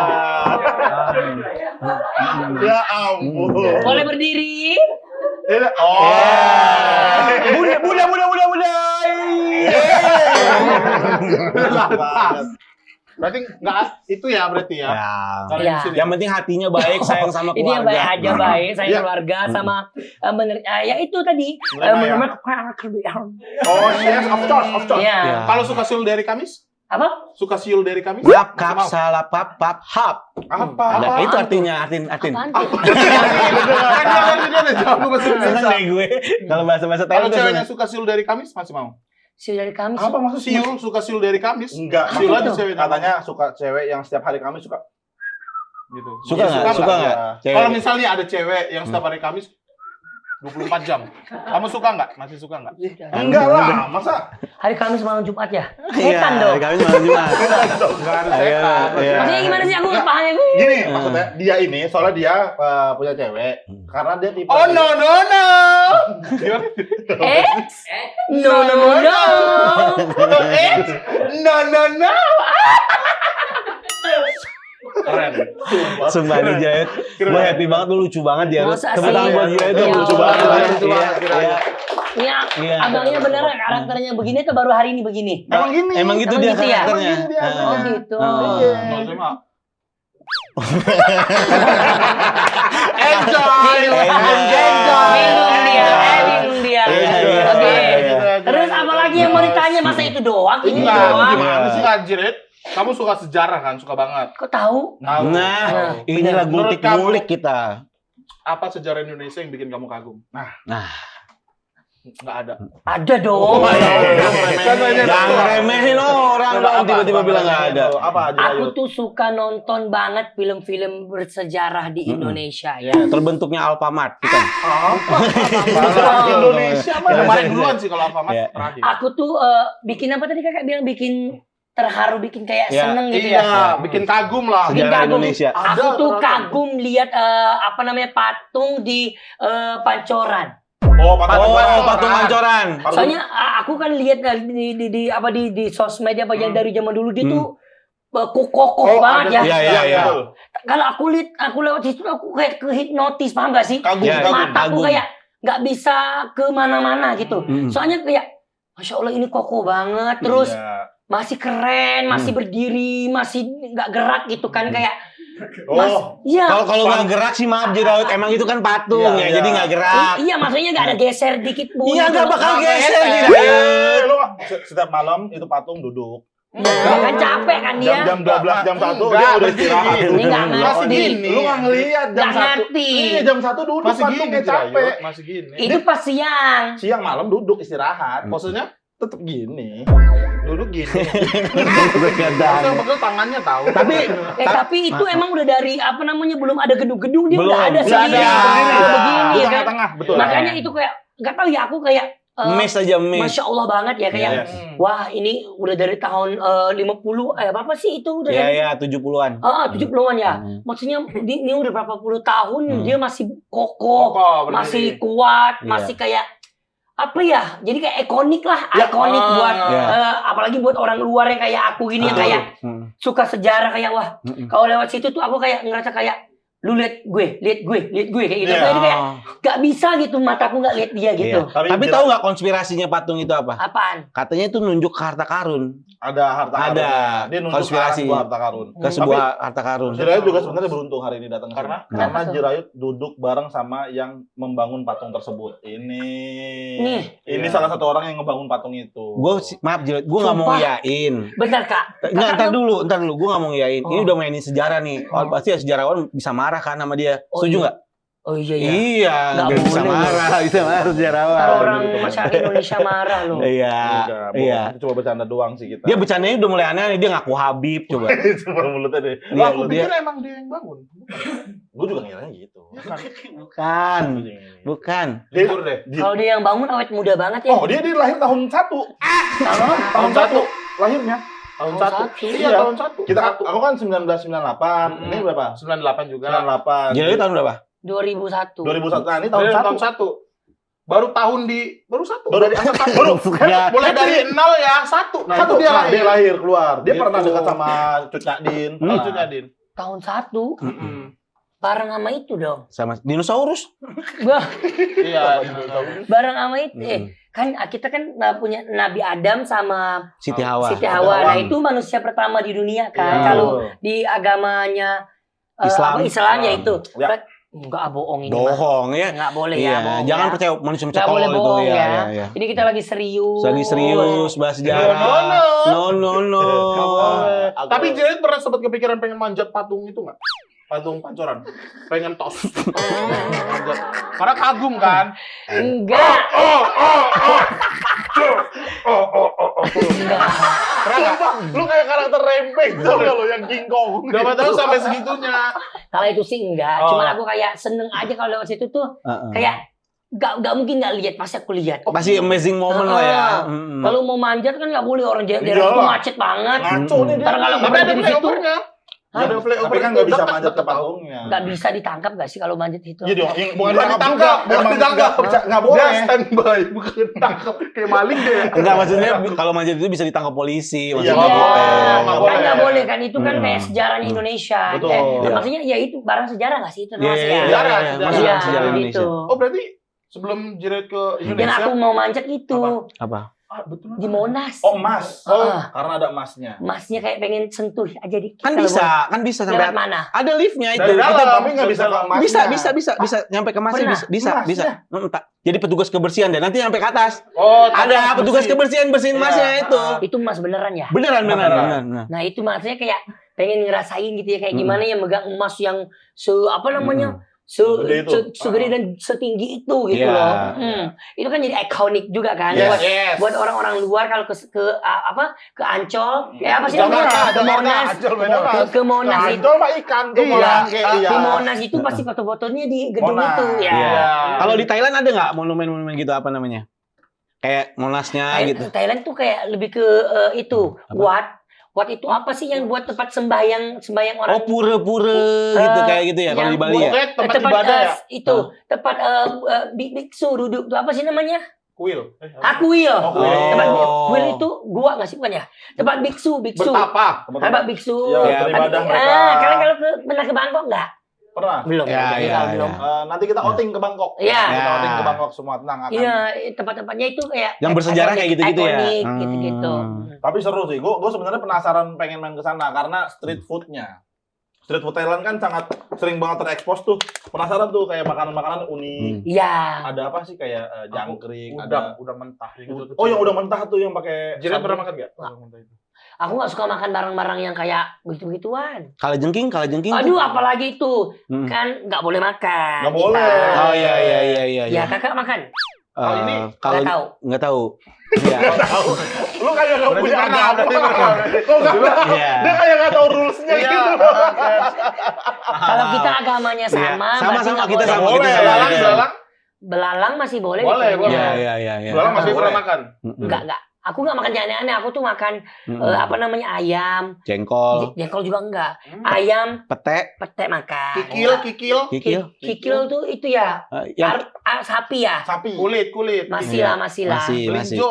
Ya ampun. Boleh berdiri? Oh. Muda. Berarti nggak itu ya berarti ya. Kalau Ya. di sini. Yang penting hatinya baik, sayang sama Ini yang baik keluarga. aja baik, saya Iya. keluarga sama ya itu tadi Menerima ya. menerima kekurangan kelebihan. Oh yes, of course. Ya. Ya. Kalau suka siul dari Kamis? Apa? Suka siul dari Kamis? Kap, Masih mau? salah, pap, hap. Apa? Ada, itu artinya, artin. Apaan? Dia ada jawab bahasa Seneng Indonesia. deh gue. Kalau bahasa-bahasa Kalau Thailand tuh ceweknya seneng. suka siul dari Kamis masih mau? Siul dari Kamis. Apa maksud siul? Suka siul dari Kamis? Enggak. Siul Apa aja itu? ceweknya. Katanya suka cewek yang setiap hari Kamis suka. Gitu. Suka nggak? Suka nggak? Cewek. Kalau misalnya ada cewek yang setiap hari Kamis 24 jam. Kamu suka nggak? Masih suka nggak? Enggak lah, masa? Hari Kamis malam Jumat ya? Iya, Setan dong. Kami malam Jumat. Enggak harus setan. Iya. Maksudnya gimana sih aku nggak paham ya? Gini, maksudnya dia ini soalnya dia punya cewek karena dia tipe Oh no. Gimana? No. No. Keren. Sumpah nih Jayet. Gue happy banget, lu lucu banget ya. Masa Tepuk tangan sih? buat Jayet, Iya. lucu banget. Lucu banget, Iya. Ya, Iya. abangnya beneran karakternya begini atau baru hari ini begini? Emang gini. Emang gitu Emang dia gitu ya? karakternya. Emang gini dia. Oh gitu. Kalau saya mah enjoy. Bingung dia. Iya. Oke. Iya. Terus apa lagi yang mau ditanya? Masa itu doang? Ini Enggak, doang? gimana sih anjir? Kamu suka sejarah kan? Suka banget. Kok tahu? Tahu. Nah, inilah Menurut gulik-gulik kamu, kita. apa sejarah Indonesia yang bikin kamu kagum? Nah, Nggak ada. Ada dong. Jangan remehin orang dong, tiba-tiba bilang nggak ada. Apa aja? Aku tuh suka nonton banget film-film bersejarah di Indonesia ya. Terbentuknya Alfamart, bukan? Indonesia mah. Kemarin duluan sih kalau Alfamart Iya. terakhir. Aku tuh bikin apa tadi kakak bilang, bikin terharu, bikin kayak Ya, seneng gitu Iya, ya. bikin kagum lah. Bikin Sejarah kagum. Indonesia. Aku Ada tuh ternyata. kagum lihat apa namanya patung di Pancoran. Oh, Patung Pancoran. Soalnya aku kan lihat di sosmed apa yang dari zaman dulu dia tuh kokoh banget ya. Iya. Kalau aku lewat situ aku kayak kehipnotis, paham gak sih? Kagum, Ya, Mataku kagum. kayak nggak bisa kemana-mana gitu. Hmm. Soalnya kayak Masya Allah ini kokoh banget, terus Iya. masih keren, masih berdiri, masih nggak gerak gitu kan kayak Mas, Oh, iya. Kalau nggak gerak sih maaf Jiraud, emang itu kan patung Iya, ya, jadi iya. nggak gerak. Iya, maksudnya nggak ada geser dikit pun. Iya nggak bakal geser Eh, Jiraud. lu setiap malam itu patung duduk. Ya kan capek kan dia. Jam 12, jam 1 Enggak, dia udah berarti istirahat. Ini nggak Masih ngerti. gini. Lu nggak ngeliat jam Nggak 1. ngerti. Iya, jam 1 duduk Masih gini, patungnya capek. Masih gini. Itu pas siang. Siang malam duduk istirahat. Maksudnya Tetep gini. duduk gini. Begadang. Maksudnya betul tangannya tahu. Tapi itu emang udah dari apa namanya, belum ada gedung-gedung, dia Belum. udah ada Nggak segini. ada. Begini Di ya kan. tengah-tengah, betul. Makanya itu kayak nggak tahu ya, aku kayak Mes aja mes. Masya Allah banget ya kayak Yes. wah ini udah dari tahun 50 apa sih itu udah Iya dari ya 70-an. 70-an ya. Hmm. Maksudnya ini udah berapa puluh tahun dia masih kokoh, Kokoh, berdiri. masih kuat, Iya. masih kayak apa ya? Jadi kayak ikonik lah, Ya, ikonik buat Iya. apalagi buat orang luar yang kayak aku gini yang Betul. kayak Hmm. suka sejarah kayak wah, Mm-mm. kalau lewat situ tuh aku kayak ngerasa kayak lu lihat gue kayak gitu. Iya. Jadi kayak gak bisa gitu, mataku gak lihat dia gitu. Iya. Tapi tahu nggak konspirasinya patung itu apa? Apaan? Katanya itu nunjuk ke harta karun, Ada harta karun. Ada. Dia nunjuk Konspirasi. ke arah sebuah harta karun. ke sebuah harta karun. Jirayut juga sebenarnya beruntung hari ini datang ke Karena? sini. Karena Kenapa tuh? Jirayut duduk bareng sama yang membangun patung tersebut. Ini Nih. salah satu orang yang ngebangun patung itu. Maaf Jiraud, gue nggak mau Sumpah. ngiyain. Bentar Kak. Nggak, ntar dulu, gue nggak mau ngiyain. Ini Oh. udah mainin sejarah nih. Oh, pasti ya sejarawan bisa marah kan sama dia. Oh, Setuju iya. nggak? Oh iya ya. Iya, Nggak nggak bisa boleh. marah, bisa marah sejarawan. Kalau orang masyarakat Indonesia marah loh. Iya, Enggak, bohong. iya. Itu cuma bercanda doang sih kita. Dia bercandanya udah mulai aneh, dia ngaku Habib coba. cuma mulutnya deh. Dia, Aku dia pikir emang dia yang bangun. Gue juga ngiranya gitu. bukan, bukan. Jujur deh. Kalau dia yang bangun awet muda banget ya. Oh, dia lahir tahun 1. Tahun 1 lahirnya. Tahun Tahun 1. satu. Iya, tahun 1. Aku kan 1998. Ini berapa? 98 juga. 98. Jadi tahun berapa? 2001. 2001. Nah, ini tahun Tahun 1. 1. Baru tahun di baru 1. Baru Dari angka 1. baru. Ya. Mulai dari 0 ya 1. Nah, Satu itu dia lahir. dia lahir keluar. Dia Gitu. pernah dekat sama Cut Nyadin. Itu Nyadin. Tahun 1 Mm-mm. bareng sama itu dong. Sama dinosaurus. Wah, Iya. bareng sama itu. Kan kita kan punya Nabi Adam sama Siti Hawa. Siti Hawa. Hawa. Nah, itu manusia pertama di dunia kan. Iya. Kalau di agamanya Islam. Islam ya itu. Ya. Enggak bohong ini. Mah. Bohong ya. Enggak boleh ya, Iya, bohong. jangan ya. percaya manusia Nggak tolol boleh itu bohong ya. ya. Iya, iya. Ini kita lagi serius. Lagi serius bahas sejarah. No. Tapi Jirayut pernah sempat kepikiran pengen manjat patung itu nggak? Patung Pancoran. Pengen tos. Manjat. Karena kagum kan. Enggak. Enggak. Pernah nggak? Lu kayak karakter rempeng tau gak lo yang King Kong. Gak tahu sampai segitunya. Kalau itu sih enggak. Oh. Cuman aku kayak seneng aja kalau lewat situ tuh kayak gak mungkin gak lihat, pasti aku lihat. Pasti amazing moment lah ya. Kalau mau manjat kan nggak boleh, orang daerah Iyalah. itu macet banget. Ngaco nih dia. Ntar kalau Tapi ada berhenti di situ flyovernya. Ada flyover. Tapi kan nggak bisa manjat ke patungnya. nggak bisa ditangkap nggak sih kalau manjat itu? Iya dong, yang bukan Bukan ditangkap, bukan ditangkap. Nggak Dia boleh. standby, bukan ditangkap. Kayak maling deh. Enggak, maksudnya kalau manjat itu bisa ditangkap polisi. Iya, Maksudnya nggak gitu. boleh. Kan Nggak nggak boleh kan, itu kan Hmm. kayak sejarahnya Indonesia. Betul. Kayak, Iya. maksudnya ya itu barang sejarah nggak sih itu Iya, termasuk iya, ya? Sejarah, iya, sejarah. masuk Iya, dalam sejarah Indonesia. gitu. Oh berarti sebelum Jirayut ke Yang Indonesia. aku mau manjat itu Apa? Ah, betul. di Monas. Oh, emas. Ah. Karena ada emasnya. Masnya kayak pengen sentuh aja dikit. Kan kalau bisa mau. sampai Lewat mana? ada liftnya itu. Dari dalam, Kita- tapi nggak bisa ke emasnya. bisa nyampe ke masnya Pernah? bisa. Emasnya? Jadi petugas kebersihan deh nanti sampai ke atas. Oh, Ada petugas kebersihan bersihin Iya. emasnya itu. Itu emas beneran ya? Beneran. Nah itu maksudnya kayak pengen ngerasain gitu ya kayak Mm-mm. gimana ya megang emas yang apa namanya Gede itu. segede dan setinggi itu gitu Iya. loh. Itu kan jadi ikonik juga kan buat orang-orang luar kalau ke Ancol, apa sih namanya? Ke Monas. Ke Monas itu. Ancol mah ikan tuh Ke Monas itu pasti foto-fotonya di gedung Monas. itu ya. Iya. Kalau di Thailand ada nggak monumen-monumen gitu apa namanya? Kayak Monasnya gitu. Thailand tuh kayak lebih ke itu Wat itu apa sih yang buat tempat sembahyang orang? Oh, pura-pura gitu kayak gitu ya kalau yang di Bali ya. Pokoknya tempat ibadah ya. Itu tempat biksu duduk tuh apa sih namanya? Kuil. Kuil. Oh, kuil. Tempat kuil itu gua nggak sih bukan ya? Tempat biksu. Bertapa. Tempat biksu. Ya, beribadah mereka. Kalian kalau pernah ke Bangkok nggak? Pernah. Belum. Ya, Jadi ya, kalau belum. ya. Nanti kita outing ke Bangkok. Iya. Kita Ya. outing ke Bangkok semua tenang akan. Iya, tempat-tempatnya itu kayak Yang bersejarah kayak gitu-gitu ya? ikonik, gitu-gitu. Tapi seru sih. Gue sebenarnya penasaran pengen main ke sana karena street foodnya. Street food Thailand kan sangat sering banget terekspos tuh. Penasaran tuh kayak makanan-makanan unik. Iya. Ada apa sih kayak jangkrik, Udang, ada udang mentah gitu. Oh, yang udah mentah tuh yang pakai Jiren sambal. pernah makan enggak? Udang mentah itu. Aku nggak suka makan barang-barang yang kayak begitu-begituan. Kalajengking. Aduh, apalagi itu Hmm. kan nggak boleh makan. Nggak boleh. kita. Oh iya. Ya kakak makan. Kalau ini kalau Nggak tahu. nggak tahu. Iya. Lu kayak enggak Berarti punya pernah, agama. berarti pernah. Kok enggak? Iya. Dia kayak enggak tahu rules-nya Iya. gitu. Kalau kita agamanya sama, Iya. berarti Sama-sama, nggak kita boleh. sama, Boleh, kita sama. belalang. Belalang masih boleh. Boleh, kayaknya. boleh. Iya. Belalang masih Boleh. pernah makan. Enggak. Aku nggak makan yang aneh-aneh. Aku tuh makan apa namanya ayam. Jengkol, Jengkol juga enggak. Ayam, pete, pete makan. Kikil. kikil. Kikil tuh itu ya. Yang Sapi ya. Sapi. Kulit. Masih Iya. lah. masih. Melinjo.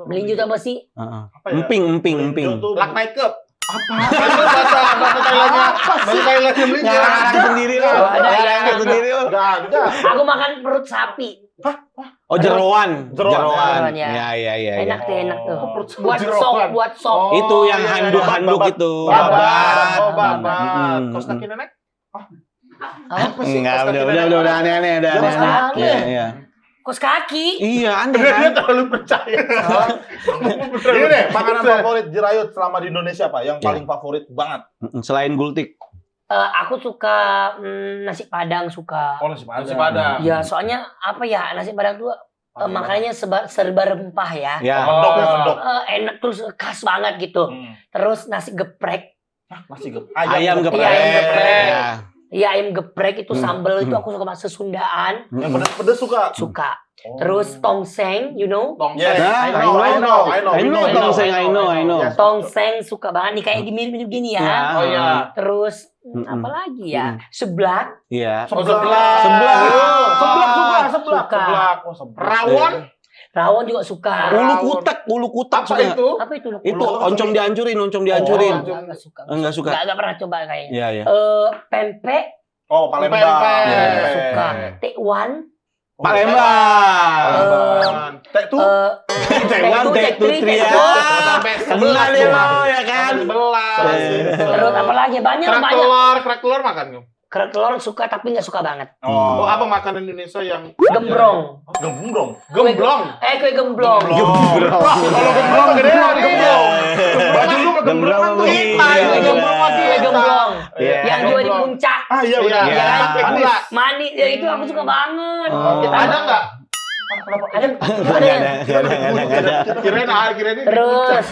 Melinju tuh apa sih? Heeh. Apa ya? Emping. Melinjo tuh Black makeup. Apa? Itu bahasa Thailandnya. Bahasa Thailandnya melinjo. Ngarang sendiri lo. Oh, ada ya. Ngarang sendiri lo. Enggak ada. Aku makan perut sapi. Oh, jeroan. Jeroan, ya. Iya. Enak tuh. Oh. Buat sop. Oh, Itu yang iya, handuk-handuk babat. itu. Babat. Oh, babat. Mm-mm. Kos kaki nenek? Apa sih? Enggak, Kos kaki udah nenek? aneh-aneh, udah Kos aneh-aneh. kaki. Iya. Kos kaki. Iya, aneh Dia kan? terlalu percaya. Ini deh, makanan favorit Jirayut selama di Indonesia apa? Yang paling favorit banget. Selain gultik. Aku suka nasi padang suka. Oh, nasi Nasi Padang. Ya, soalnya apa ya nasi padang tuh makanannya serba rempah ya. Ya. Mendok. Enak terus khas banget gitu. Terus nasi geprek. Nasi Ayam geprek. Iya, ayam geprek. Ya. Iya ayam geprek itu sambal itu aku suka banget Sesundaan. Yang pedes-pedes suka. Suka. Terus tongseng, you know? Yes, Nah, I know. I know, tongseng, I know. Yes. Tongseng suka banget nih kayak mirip-mirip gini ya. Ya. Oh iya. Terus apa lagi ya? Seblak. Iya. Seblak. Seblak. Seblak. Suka. Oh, seblak. Rawon. Rawon juga suka. Ulu kutak Apa suka. itu? Apa itu? Itu oncom dihancurin. Enggak suka. Enggak suka. Enggak pernah coba kayaknya. Iya. Pempek Oh, Palembang. Pempek. Iya, suka. Tekwan. Palembang. Tek tuh. Taiwan, Tek Tutri ya. Sampai Kenal ya lo ya kan. Terus apa lagi? Banyak. Kerak telur makan kamu? Kerak telur suka tapi nggak suka banget. Oh, apa makanan Indonesia yang Gembrong. Gembrong. Gemblong. Kue gemblong. Kalau gemblong gedean gemblong. Baju lu gemblong kan tuh kita ini gemblong lagi Kue gemblong. Iya. Yang jual di puncak. Ah, iya benar. Iya. Ya, Pakai manis. gula. Manis. Ya, itu aku suka banget. Oh. Ada nggak? Ada. Ada. Kirain Terus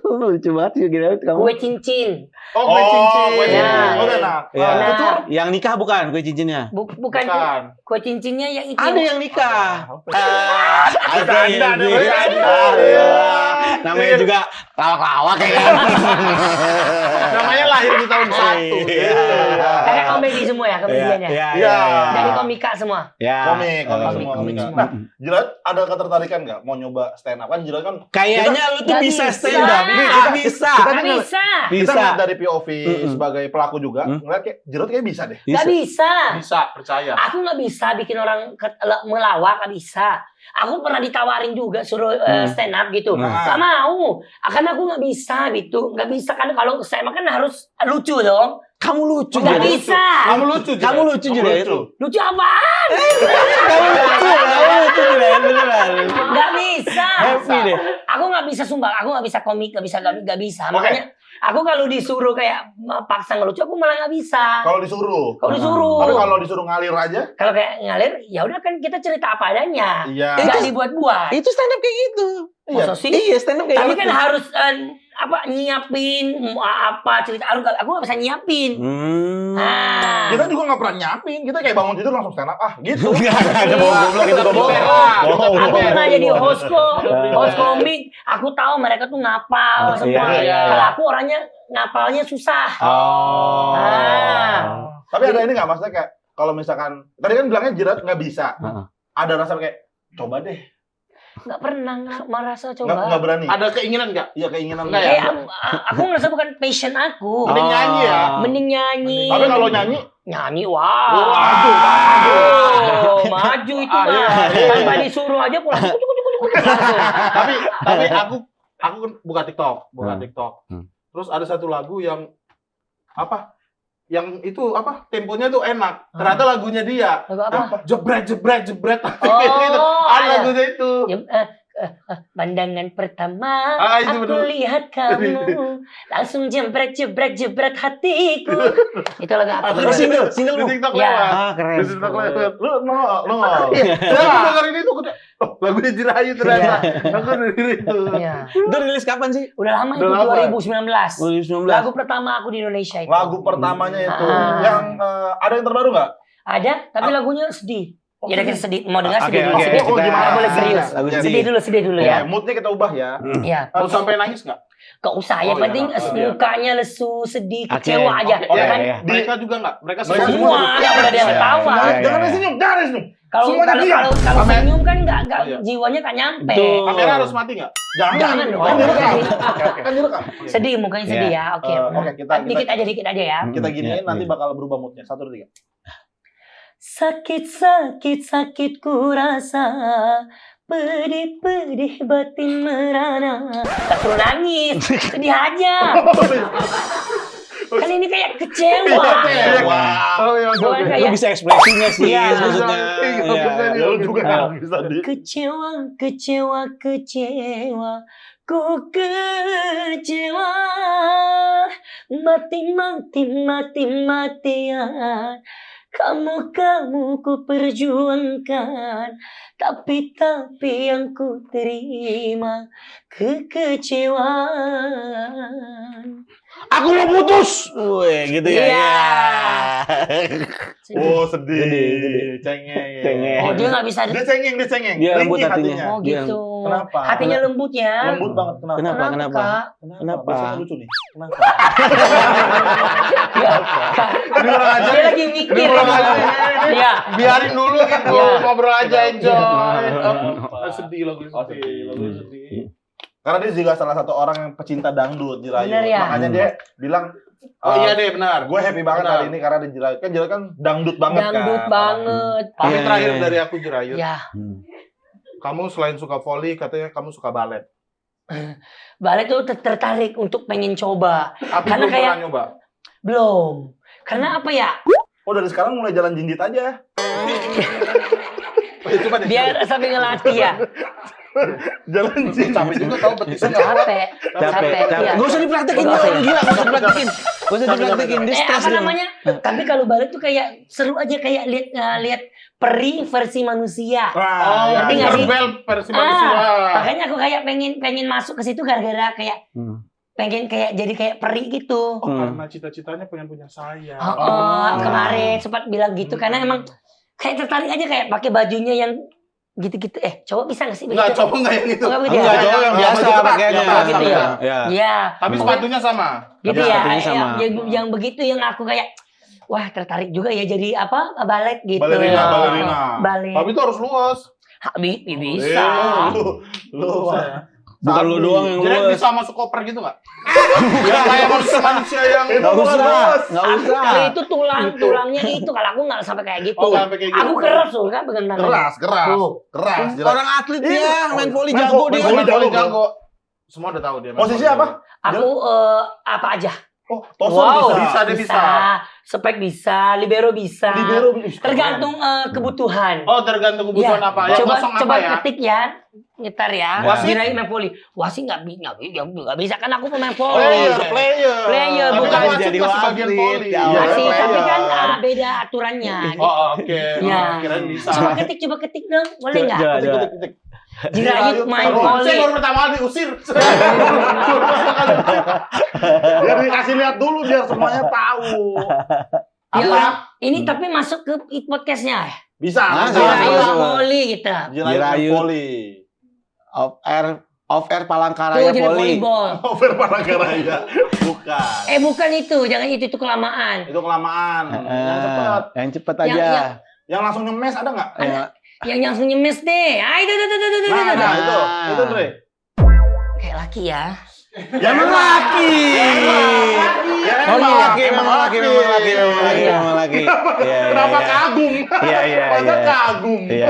Lucu banget sih kira kamu. kue cincin. Oh, kue cincin. kue cincin. Ya. Oh, enak. Ya. Enak. Yang nikah bukan kue cincinnya? Bukan Bukan. kue cincinnya yang itu. Ada yang nikah. Ada, ada. Namanya juga lawak-lawak ya kan. Namanya lahir di tahun 1. Iya. Kayak komedi semua ya komediannya. Iya. Dari komika semua. Ya. Komik semua. komik semua. Nah, Jirat ada ketertarikan nggak mau nyoba stand up? Kan Jirat kan Kayaknya lu tuh Nggak bisa bisa. stand up. Nggak bisa. Gak bisa. kita Bisa. ngeliat dari POV sebagai pelaku juga, ngeliat kayak Jirat kayak bisa deh. Gak bisa. Bisa, percaya. Aku nggak bisa bikin orang melawak, nggak bisa. Aku pernah ditawarin juga suruh stand up gitu, nggak mau. Karena aku nggak bisa gitu, nggak bisa kan kalau saya makan harus lucu dong. Kamu lucu Nggak jadi. bisa. Kamu lucu. Kamu lucu jadi itu. Lucu apaan? Kamu lucu jadi beneran. Nggak bisa. Happy deh. Aku nggak bisa sumpah. Aku nggak bisa komik, nggak bisa. Makanya Aku kalau disuruh kayak paksa ngelucu, aku malah nggak bisa. Kalau disuruh. Kalau disuruh. Tapi kalau disuruh ngalir aja. Kalau kayak ngalir, ya udah kan kita cerita apa adanya. Iya. Nggak dibuat-buat. Itu stand up kayak gitu. Masa sih? Iya, stand up kayak Tapi gitu. kan harus nyiapin apa cerita. Aku nggak bisa nyiapin. Nah. Kita juga nggak pernah nyiapin. Kita kayak bangun tidur langsung stand up. Gitu. Enggak ada goblok itu Bohong. bohong. Aku pernah jadi host komik. Aku tahu mereka tuh ngapal semua. Iya. Kalau aku orangnya ngapalnya susah. Oh. Ah. Tapi ada ini nggak maksudnya kayak kalau misalkan tadi kan bilangnya Jirat nggak bisa. Heeh. Ada rasa kayak coba deh. Nggak pernah merasa coba. Nggak berani. Ada keinginan nggak? Iya keinginan. Nggak Kayak ya? aku ngerasa bukan passion aku. Mending nyanyi ya. Mending nyanyi. Tapi kalau nyanyi, Nyanyi, wah. Waduh, Aduh, maju itu mah. iya. Tanpa disuruh aja pulang. Langsung. Tapi aku kan buka TikTok. Hmm. Terus ada satu lagu yang apa? Yang itu apa? Temponya tuh enak. Ternyata lagunya dia. Lagu apa? Jebret. Gitu. Oh, Ada ada. lagunya itu. Pandangan pertama Ah, itu aku betul. lihat kamu langsung jebret hatiku. Itu lagu apa? Oh, Single Di lu. TikTok Ya. lewat. Keren. Di TikTok lewat. lu no. Saya aku dengerin itu lagunya Jirayu ternyata. Aku dengerin itu. Iya. Itu rilis kapan sih? Udah lama itu Udah lama. 2019. 2019. Lagu pertama aku di Indonesia itu. Lagu pertamanya itu Ah. yang ada yang terbaru nggak? Ada, tapi lagunya sedih. Ya udah kita sedih. Mau dengar sedih Oke, dulu. oke. Sedih. Oh, gimana? Nggak boleh serius. Lagu Jadi- sedih. Sedih dulu Ya, ya. moodnya kita ubah ya. Iya. Mau sampai nangis nggak? Gak usah, yang Oh, iya. penting Oh, iya. mukanya lesu, sedih, Oke. kecewa aja. Oke, Ya kan? iya. Mereka juga nggak? Mereka Mereka Semua, nggak boleh ada yang ketawa. Iya, Jangan iya. senyum, jangan senyum. Kalau Semuanya kalau diam. kalau Kamera- senyum kan nggak Oh, iya. jiwanya nggak nyampe. Betul. Kamera harus mati nggak? Jangan dong. Kan direkam. Oke. Kan direkam. Sedih mukanya sedih ya. Oke. Oke, kita Dikit aja ya. kita giniin Iya, nanti iya. bakal berubah moodnya. 1, 2, 3. Sakit ku rasa, pedih batin merana. Tak perlu nangis, sedih aja. Kan ini kayak kecewa. Oh iya, Bukan oke. kayak Lu bisa ekspresinya sih Iya. maksudnya. Iya, Iya. bisa. Ya lu juga Nah. nangis tadi. kecewa, ku kecewa, matian. Kamu ku perjuangkan, tapi yang ku terima kekecewaan. Aku mau putus. Wih, gitu ya. Iya. Oh, sedih. Sedih. Cengeng. Oh, dia nggak bisa. Dia cengeng. Dia lembut Ringkih hatinya. Oh gitu. Kenapa? Hatinya lembut ya. Lembut banget. Kenapa? Kenapa? Kak? Kenapa? Biasanya lucu nih. Kenapa? Dia lagi mikir. Iya. Biarin dulu gitu, Iya. ngobrol aja, enjoy. Kenapa? Sedih lagu Oh, sedih, lagu sedih. Karena dia juga salah satu orang yang pecinta dangdut, Jirayu. Bener ya? Makanya dia bilang, Oh iya deh, benar. gue happy banget Benar. hari ini karena ada Jirayu. Kan Jirayu kan dangdut banget Dangdut kan. banget. Tapi Iya, terakhir iya. dari aku Jirayu, Ya, kamu selain suka volley, katanya kamu suka balet. Balet tuh tertarik untuk pengen coba. Aku Karena belum kayak- pernah nyoba. Belum. Karena apa ya? Oh dari sekarang mulai jalan jinjit aja. Coba deh. Biar sambil ngelatih ya. Jalan jinjit. Capek juga tahu betisnya nggak kuat. Capek. Capek. Iya. Gak usah dipraktekin, Nggak usah. gila. Gak usah dipraktekin. Gak usah dipraktekin. Dia stres Apa dia. namanya? Tapi kalau balet tuh kayak seru aja, kayak lihat peri versi manusia. Oh, Ngerti nggak sih? barbel versi manusia. Makanya aku kayak pengen masuk ke situ gara-gara kayak pengen kayak jadi kayak peri gitu. Oh, karena cita-citanya pengen punya saya. Kemarin sempat bilang gitu karena emang kayak tertarik aja kayak pakai bajunya yang gitu-gitu. Coba bisa nggak sih Enggak, begitu? cowok enggak yang itu. Enggak begitu Enggak, ya? cowok yang biasa Baju ketat, pakaiannya. yang biasa, gitu ya? Iya. Iya. Tapi sepatunya sama. Gitu Iya, ya. sepatunya sama. Yang begitu yang aku kayak wah tertarik juga ya jadi apa balet gitu. Balerina, balerina. Balet. Tapi itu harus luas. Bisa. Lu. Bukan lu doang yang Jadi luas. bisa masuk koper gitu nggak? Yang kayak manusia yang Gak usah. Gak usah. Kalau itu tulangnya itu kalau aku nggak sampai kayak gitu. Oh, nggak sampai kayak gitu. Aku keras loh kan pegang tangan. Keras. Tuh. Keras. Orang atlet dia, main volley Main jago volley dia. jago. Jago, jago. Semua udah tahu dia. main Posisi volley apa? jago. Aku apa aja. Oh, Tosol bisa. Dia bisa. Spek bisa, libero bisa. Libero bisa. Tergantung kebutuhan. Oh, tergantung kebutuhan Iya. apa. Yang Coba kosong coba apa ya? ketik ya. gitar ya. Wasit? Jirayu main volley. Wasit nggak bisa kan aku pemain volley. Tapi Player, bukan kan wasit jadi masih bagian wasit. poli. Ya, Iya, Wasit, player. tapi kan beda aturannya. Oh, oke. Iya. Kirain bisa. Coba ketik dong, boleh nggak? Coba. Jirayu main Taruh. volley. Saya baru pertama kali diusir. Biar dikasih lihat dulu biar semuanya tahu. Ya, Apa? ini tapi masuk ke podcastnya. Bisa. Masuk, Jirayu masuk. volley gitu. Jirayu poli. Off air Palangkaraya Tuh jadi Poli. volleyball. Over Palangkaraya. Bukan. Bukan itu, jangan itu kelamaan. Itu kelamaan. Yang cepat. Yang cepet Yang- aja. Yang langsung ngemes ada nggak? Ya. Yang langsung nyemes deh. Itu. Nah, itu Dre. Kayak laki ya. Ya emang laki. Ya Oh, emang laki. memang laki. Kenapa kagum? Iya. Masa kagum? Iya.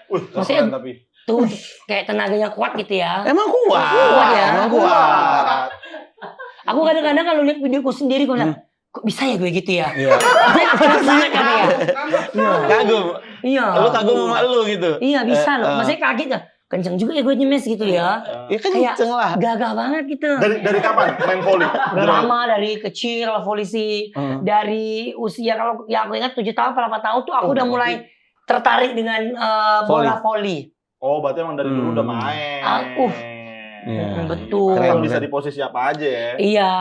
Maksudnya Keren tapi. tuh kayak tenaganya kuat gitu ya. Emang kuat. Kuat ya? Emang kuat. Aku kadang-kadang kalau lihat videoku sendiri kok bilang, kok bisa ya gue gitu ya? Iya. Keren banget kan ya? Kagum. Iya. Lu kagum sama lu gitu. Iya bisa loh. Maksudnya kaget ya. Kenceng juga ya gue nyemes gitu ya. Ya kan Kayak kenceng lah. gagah banget gitu. Dari kapan main volley? Udah lama dari kecil polisi. Dari usia kalau ya aku ingat 7 tahun 8 tahun tuh aku udah mulai tertarik dengan bola voli. Oh, berarti emang dari dulu udah main. Iya. Betul. Kan Keren, bisa keren. di posisi apa aja ya. Iya,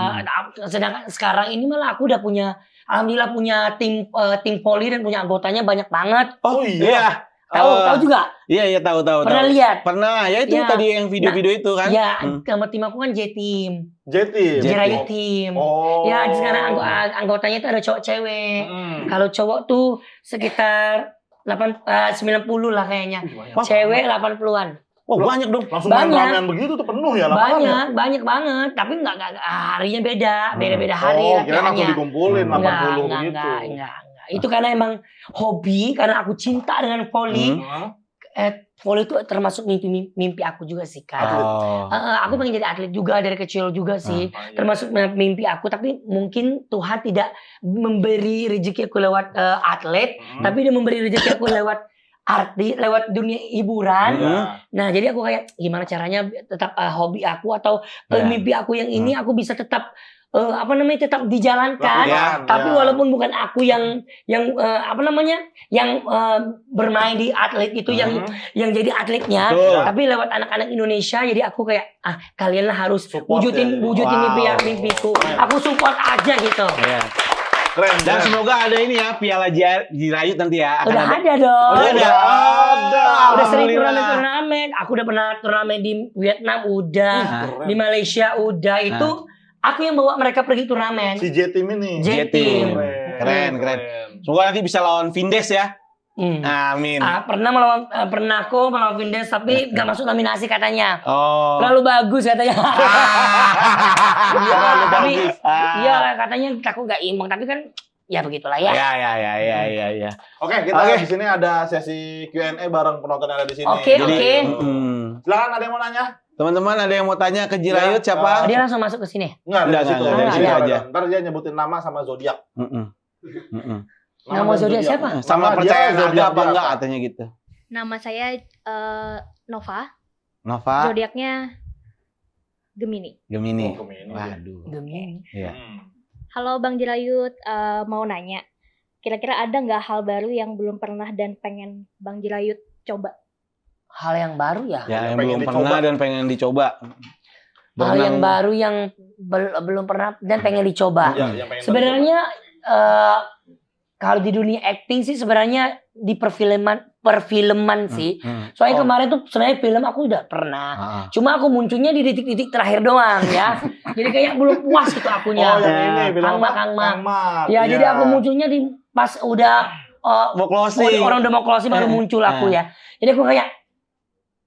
sedangkan sekarang ini malah aku udah punya, alhamdulillah punya tim voli dan punya anggotanya banyak banget. Oh iya. Tahu juga? Iya tahu. Pernah lihat? Pernah. Ya itu Ya. tadi yang video-video itu kan. Ya, sama tim aku kan J-Team, J-Team. Jirayu Team. Oh. Ya, sekarang anggotanya itu ada cowok cewek. Kalau cowok tuh sekitar 90 lah kayaknya. Cewek 80-an. Oh, banyak dong. Langsung main Banyak. ramean begitu tuh penuh ya lapangannya. Banyak banget. Tapi nggak harinya beda hari Oh, kira langsung latihannya. dikumpulin 80 begitu. Enggak. Itu karena emang hobi, karena aku cinta dengan voli. Voli itu termasuk mimpi aku juga sih, Kak. Oh. Aku pengen jadi atlet juga dari kecil juga sih. Termasuk mimpi aku, tapi mungkin Tuhan tidak memberi rezeki aku lewat atlet, tapi dia memberi rezeki aku lewat lewat dunia hiburan. Nah, jadi aku kayak gimana caranya tetap hobi aku atau mimpi aku yang ini aku bisa tetap tetap dijalankan. Tapi walaupun bukan aku yang bermain di atlet itu yang jadi atletnya, tapi lewat anak-anak Indonesia. Jadi aku kayak kalian lah harus wujudin mimpiku. Aku support aja gitu. Iya. Keren. Dan semoga ada ini ya Piala Jirayu nanti ya. Akan Udah ada dong. Udah ada. Udah sering Alhamdulillah. turnamen. Aku udah pernah turnamen di Vietnam udah, di Malaysia udah. Itu aku yang bawa mereka pergi turnamen. Si J-Team ini. J-Team. Keren. Semoga nanti bisa lawan Vindes ya. Amin. Pernah aku melawan Vindes tapi nggak masuk nominasi katanya. Oh. Terlalu bagus katanya. Tapi iya katanya aku nggak imbang, tapi kan ya begitulah ya. Ya. Oke, kita di sini ada sesi Q&A bareng penonton yang ada di sini. Oke. Silakan ada yang mau nanya? Teman-teman ada yang mau tanya ke Jirayu siapa? Dia langsung masuk ke sini. Enggak, dari situ. Enggak, Dari sini enggak. aja. Ntar dia nyebutin nama sama zodiak. Nama zodiak siapa? Sama Nama percaya dia, ada zodiak apa dia enggak apa? katanya gitu. Nama saya Nova, Nova zodiaknya Gemini. Gemini. Oh, Gemini. Waduh. Gemini. Iya. Halo Bang Jirayut, mau nanya, kira-kira ada nggak hal baru yang belum pernah dan pengen Bang Jirayut coba? Hal yang baru ya? Ya, yang pengen belum dicoba. pernah dan pengen dicoba. Hal yang baru yang belum pernah dan pengen dicoba. Ya, yang pengen Sebenarnya kalau di dunia acting sih sebenarnya di perfilman sih. Soalnya kemarin tuh sebenarnya film aku udah pernah. Cuma aku munculnya di detik-detik terakhir doang ya. Jadi kayak belum puas gitu akunya. Oh, yang ini bilang Kang Mak. Iya. Ya, jadi aku munculnya di pas udah Mau closing. orang udah mau closing baru muncul aku ya. Jadi aku kayak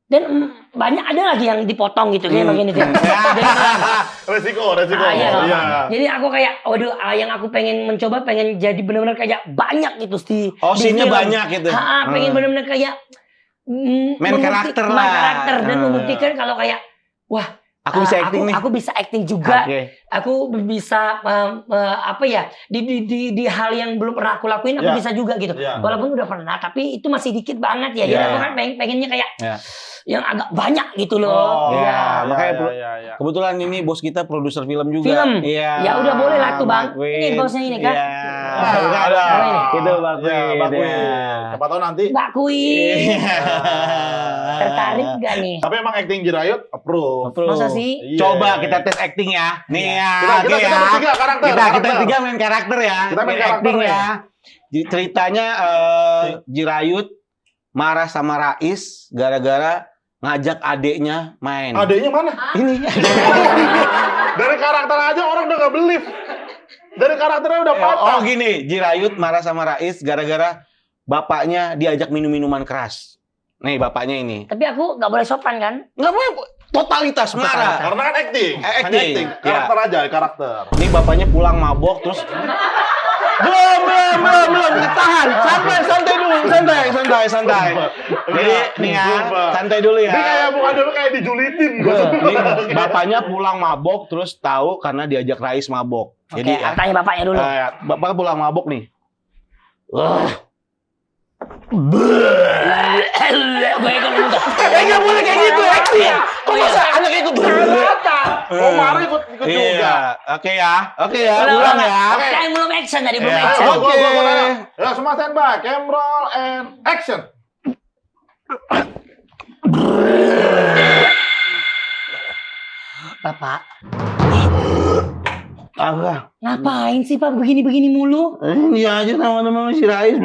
dan banyak ada lagi yang dipotong gitu kayak bagian itu. Jadi, Resiko. iya. Iya. Jadi aku kayak, waduh, yang aku pengen mencoba, pengen jadi benar-benar kayak banyak gitu di Scene-nya film. banyak gitu. Pengen benar-benar kayak Main karakter lah. dan membuktikan kalau kayak, wah, Aku bisa acting nih. Aku bisa acting juga. Oke. Aku bisa apa ya? Di hal yang belum pernah aku lakuin aku Ya. bisa juga gitu. Ya. Walaupun udah pernah, tapi itu masih dikit banget ya. Jadi Ya. aku kan pengennya kayak Ya. yang agak banyak gitu loh. Oh, Ya, makanya ya. kebetulan ini bos kita produser film juga. Film? Iya. Ya udah boleh lah tuh, Bang. Bang Ini bosnya ini kan? Iya. Nah, ada. Itu Bang Ya, Queen. Bang Queen. Ya. Siapa tahu nanti. Mbak Queen. Iya. Tertarik gak nih? Tapi emang acting Jirayut approve. Masa sih? Iya. Coba kita tes acting ya. Nih ya. Kita oke ya. bertiga karakter. Kita karakter. tiga main karakter ya. Kita main karakter acting ya. Ceritanya Jirayut marah sama Rais gara-gara ngajak adeknya main. Adeknya mana? Ini. Dari karakter aja orang udah gak believe. Dari karakternya udah patah. Oh gini, Jirayut marah sama Rais gara-gara bapaknya diajak minum-minuman keras. Nih bapaknya ini. Tapi aku nggak boleh sopan kan? Nggak boleh totalitas marah. Karena kan acting. Hanya Acting. acting. Karakter aja, karakter. Ini bapaknya pulang mabok terus belum tahan. Santai dulu, santai. Jadi nih ya, santai dulu ya. Ini kayak bukan dulu kayak dijulitin. Ini bapaknya pulang mabok terus tahu karena diajak Rais mabok. Oke, Jadi tanya bapaknya dulu. bapak pulang mabok nih. Nggak boleh kayak gitu acting. Kok masa anak ikut Oh, marah ikut juga. Iya, oke ya, Ulang ulang ya. Yang belum action tadi, belum Ya. action. Gua Oke. nanya. Ya, semua standby. Cam roll and action. Bapak, Apa? ngapain sih Pak begini-begini mulu? Ini aja nama-nama si Rais.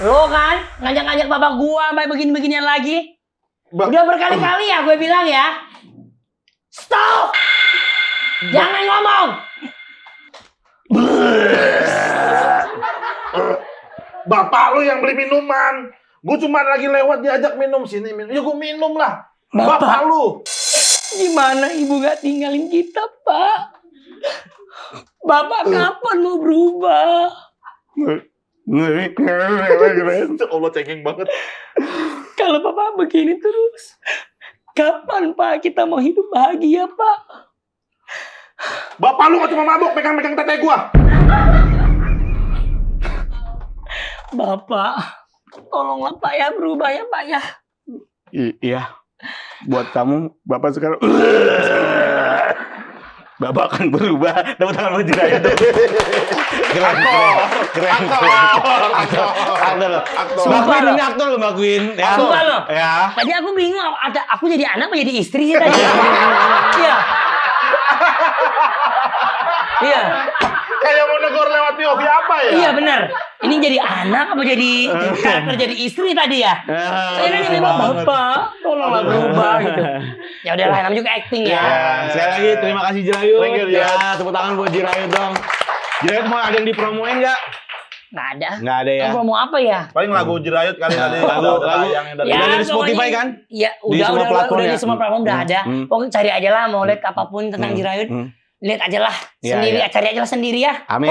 Lo kan ngajak-ngajak bapak gua sampai begini-beginian lagi. Ba- Udah berkali-kali ya gue bilang ya. Stop! Jangan ngomong. Bapak lu yang beli minuman. Gue cuma lagi lewat diajak minum sini minum. Ya gue minum lah. Bapak lu. Gimana ibu gak tinggalin kita, Pak? Bapak kapan mau berubah? Allah cengeng banget. Kalau Bapak begini terus, kapan Pak kita mau hidup bahagia, Pak? Bapak lu gak cuma mabuk pegang-pegang tete gua. Bapak, tolonglah Pak ya berubah ya Pak ya. Iya. Buat kamu, Bapak sekarang Bapak akan berubah. Tepuk tangan buat Jirayut. Keren. Aktor. Mbak Queen ini aktor loh, Mbak Queen. Ya. Sumpah loh. Ya. Tadi aku bingung, aku jadi anak apa jadi istri sih tadi? Iya. Iya. Kayak mau negor lewat POV apa ya? Iya benar. Ini jadi anak apa jadi karakter jadi istri tadi ya? Saya kan jadi bapak, tolonglah berubah gitu. Ya udahlah, namanya juga acting ya. Ya, sekali lagi terima kasih Jirayut. Thank you, Jirayut. Ya, tepuk tangan buat Jirayut dong. Jirayut mau ada yang dipromoin nggak? Nggak ada. Nggak ada ya. Kamu mau apa ya? Paling lagu Jirayut kali tadi. Lagu- yang dari Ya, Udah ada di Spotify pokoknya- kan? Ya Di semua platform udah ya? di semua platform udah ada. Pokoknya cari aja lah, mau lihat apapun tentang Jirayut. Lihat aja lah Iya, sendiri, iya. cari aja lah sendiri ya. Amin.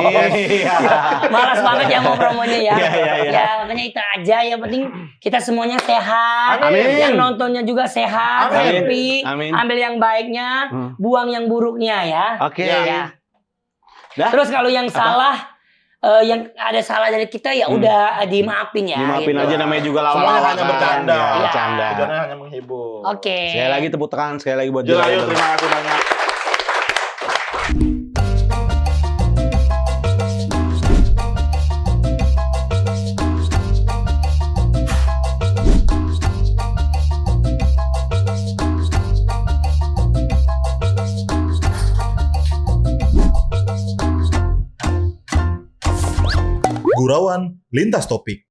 Malas banget ya mau promonya ya. Iya. Ya makanya itu aja, yang penting kita semuanya sehat. Amin. Yang nontonnya juga sehat, Amin. happy. Amin. Ambil yang baiknya, buang yang buruknya ya. Oke. Ya. Dah. Terus kalau yang salah, yang ada salah dari kita ya udah dimaafin ya. Dimaafin gitu. aja, namanya juga lawan. Semuanya hanya bercanda. Ya, Iya. bercanda. Tujuannya hanya menghibur. Oke. Sekali lagi tepuk tangan, sekali lagi buat Jirayut, Jirayut. terima kasih banyak. Gurauan Lintas Topik.